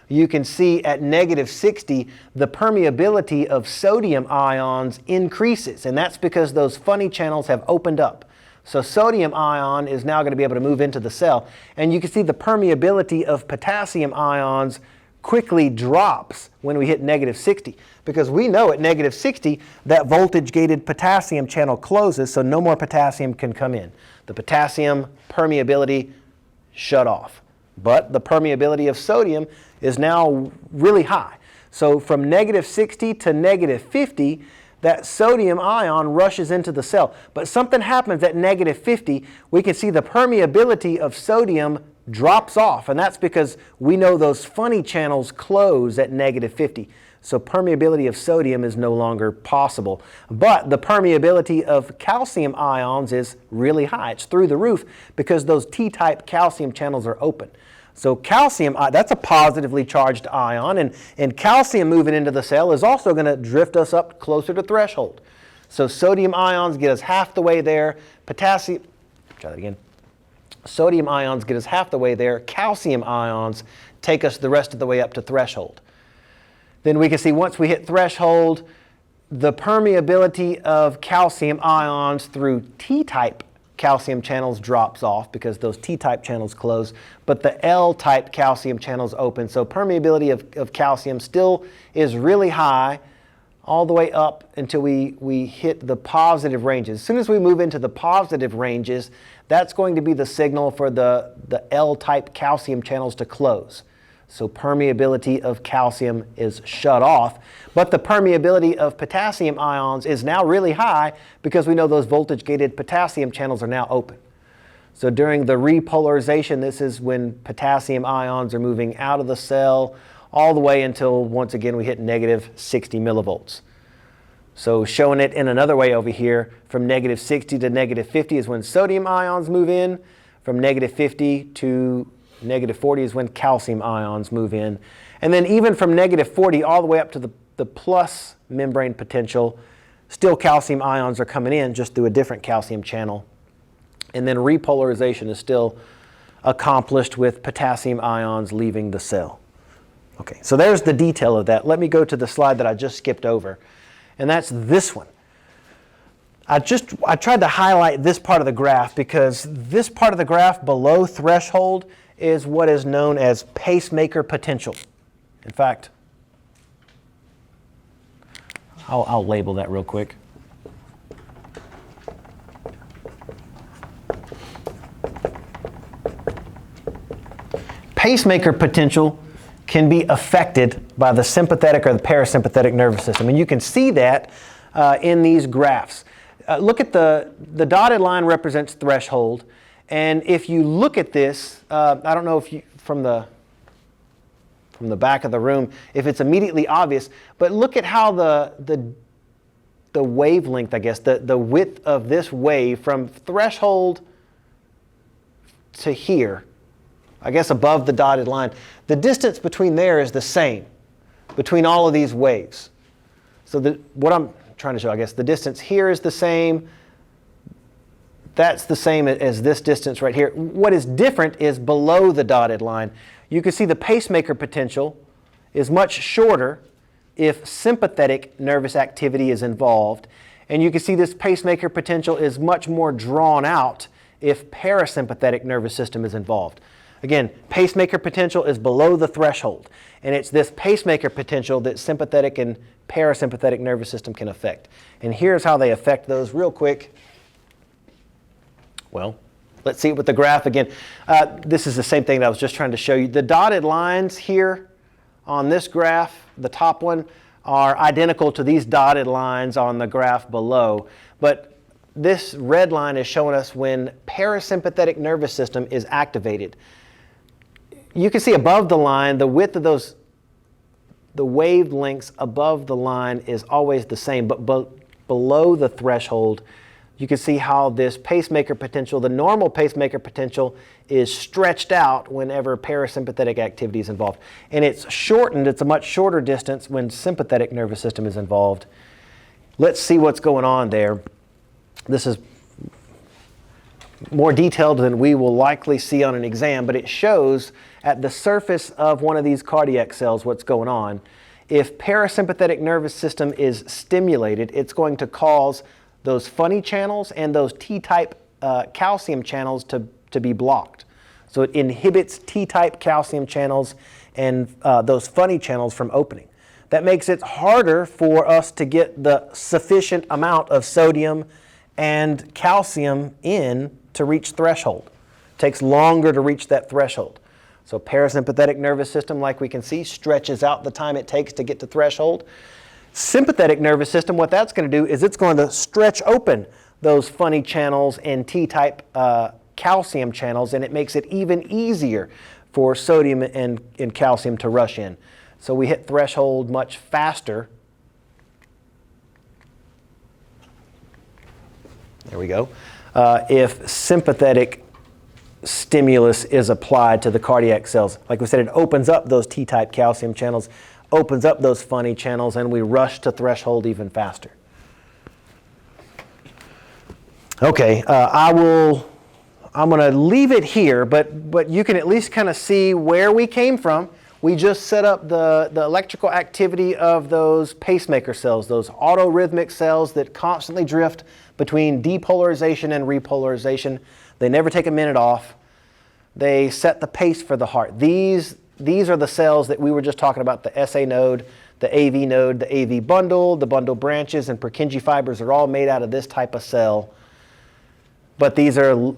You can see at negative 60, the permeability of sodium ions increases, and that's because those funny channels have opened up. So sodium ion is now going to be able to move into the cell, and you can see the permeability of potassium ions quickly drops when we hit negative 60, because we know at negative 60 that voltage-gated potassium channel closes, so no more potassium can come in. The potassium permeability shut off. But the permeability of sodium is now really high. So from negative 60 to negative 50, that sodium ion rushes into the cell. But something happens at negative 50. We can see the permeability of sodium drops off, and that's because we know those funny channels close at negative 50. So permeability of sodium is no longer possible. But the permeability of calcium ions is really high. It's through the roof because those T-type calcium channels are open. So calcium, that's a positively charged ion, and calcium moving into the cell is also going to drift us up closer to threshold. So sodium ions get us half the way there. Potassium, try that again. Sodium ions get us half the way there. Calcium ions take us the rest of the way up to threshold. Then we can see once we hit threshold, the permeability of calcium ions through T-type calcium channels drops off because those T-type channels close, but the L-type calcium channels open. So permeability of calcium still is really high all the way up until we hit the positive ranges. As soon as we move into the positive ranges, that's going to be the signal for the L-type calcium channels to close. So permeability of calcium is shut off, but the permeability of potassium ions is now really high because we know those voltage-gated potassium channels are now open. So during the repolarization, this is when potassium ions are moving out of the cell all the way until, once again, we hit negative 60 millivolts. So showing it in another way over here, from negative 60 to negative 50 is when sodium ions move in. From negative 50 to negative 40 is when calcium ions move in. And then even from negative 40 all the way up to the plus membrane potential, still calcium ions are coming in just through a different calcium channel. And then repolarization is still accomplished with potassium ions leaving the cell. Okay, so there's the detail of that. Let me go to the slide that I just skipped over, and that's this one. I tried to highlight this part of the graph because this part of the graph below threshold is what is known as pacemaker potential. In fact, I'll label that real quick. Pacemaker potential can be affected by the sympathetic or the parasympathetic nervous system. And you can see that in these graphs. Look at the dotted line represents threshold. And if you look at this, I don't know if you, from the back of the room, if it's immediately obvious, but look at how the wavelength, I guess, the width of this wave from threshold to here, I guess above the dotted line, the distance between there is the same between all of these waves. So what I'm trying to show, I guess, the distance here is the same. That's the same as this distance right here. What is different is below the dotted line. You can see the pacemaker potential is much shorter if sympathetic nervous activity is involved. And you can see this pacemaker potential is much more drawn out if parasympathetic nervous system is involved. Again, pacemaker potential is below the threshold, and it's this pacemaker potential that sympathetic and parasympathetic nervous system can affect. And here's how they affect those real quick. Well, let's see it with the graph again. This is the same thing that I was just trying to show you. The dotted lines here on this graph, the top one, are identical to these dotted lines on the graph below. But this red line is showing us when parasympathetic nervous system is activated. You can see above the line, the width of the wavelengths above the line is always the same, but below the threshold, you can see how this pacemaker potential, the normal pacemaker potential, is stretched out whenever parasympathetic activity is involved. And it's shortened, it's a much shorter distance when sympathetic nervous system is involved. Let's see what's going on there. This is more detailed than we will likely see on an exam, but it shows at the surface of one of these cardiac cells what's going on. If parasympathetic nervous system is stimulated, it's going to cause those funny channels and those T-type calcium channels to be blocked. So it inhibits T-type calcium channels and those funny channels from opening. That makes it harder for us to get the sufficient amount of sodium and calcium in to reach threshold. It takes longer to reach that threshold. So parasympathetic nervous system, like we can see, stretches out the time it takes to get to threshold. Sympathetic nervous system, what that's going to do is it's going to stretch open those funny channels and T-type calcium channels, and it makes it even easier for sodium and calcium to rush in. So we hit threshold much faster. There we go. If sympathetic stimulus is applied to the cardiac cells. Like we said, it opens up those T-type calcium channels, opens up those funny channels, and we rush to threshold even faster. Okay, I will I'm going to leave it here, but you can at least kind of see where we came from. We just set up the electrical activity of those pacemaker cells, those autorhythmic cells that constantly drift between depolarization and repolarization. They never take a minute off. They set the pace for the heart. These are the cells that we were just talking about, the SA node, the AV node, the AV bundle, the bundle branches, and Purkinje fibers are all made out of this type of cell. But these are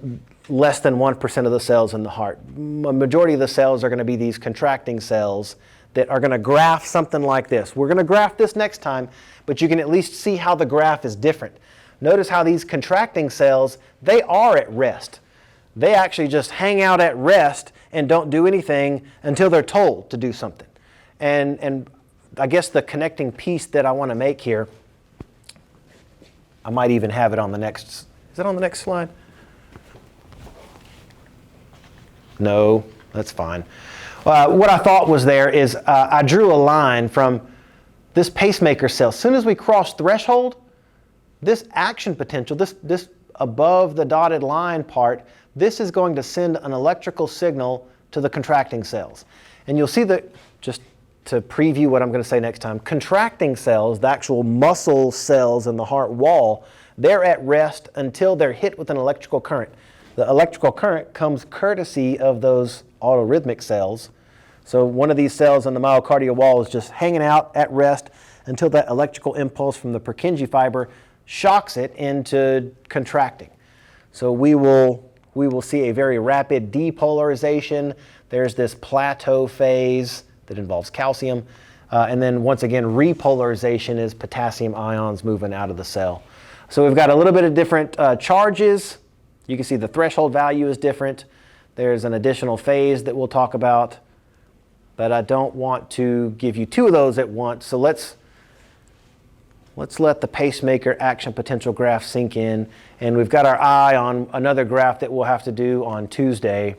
less than 1% of the cells in the heart. A majority of the cells are going to be these contracting cells that are going to graph something like this. We're going to graph this next time, but you can at least see how the graph is different. Notice how these contracting cells, they are at rest. They actually just hang out at rest and don't do anything until they're told to do something. And I guess the connecting piece that I want to make here, I might even have it on the next, is it on the next slide? No, that's fine. What I thought was there is I drew a line from this pacemaker cell. As soon as we cross threshold, this action potential, this above the dotted line part, this is going to send an electrical signal to the contracting cells. And you'll see that, just to preview what I'm going to say next time, contracting cells, the actual muscle cells in the heart wall, they're at rest until they're hit with an electrical current. The electrical current comes courtesy of those autorhythmic cells. So one of these cells on the myocardial wall is just hanging out at rest until that electrical impulse from the Purkinje fiber shocks it into contracting. So we will see a very rapid depolarization. There's this plateau phase that involves calcium. And then once again, repolarization is potassium ions moving out of the cell. So we've got a little bit of different charges. You can see the threshold value is different. There's an additional phase that we'll talk about, but I don't want to give you two of those at once. So let's let the pacemaker action potential graph sink in. And we've got our eye on another graph that we'll have to do on Tuesday.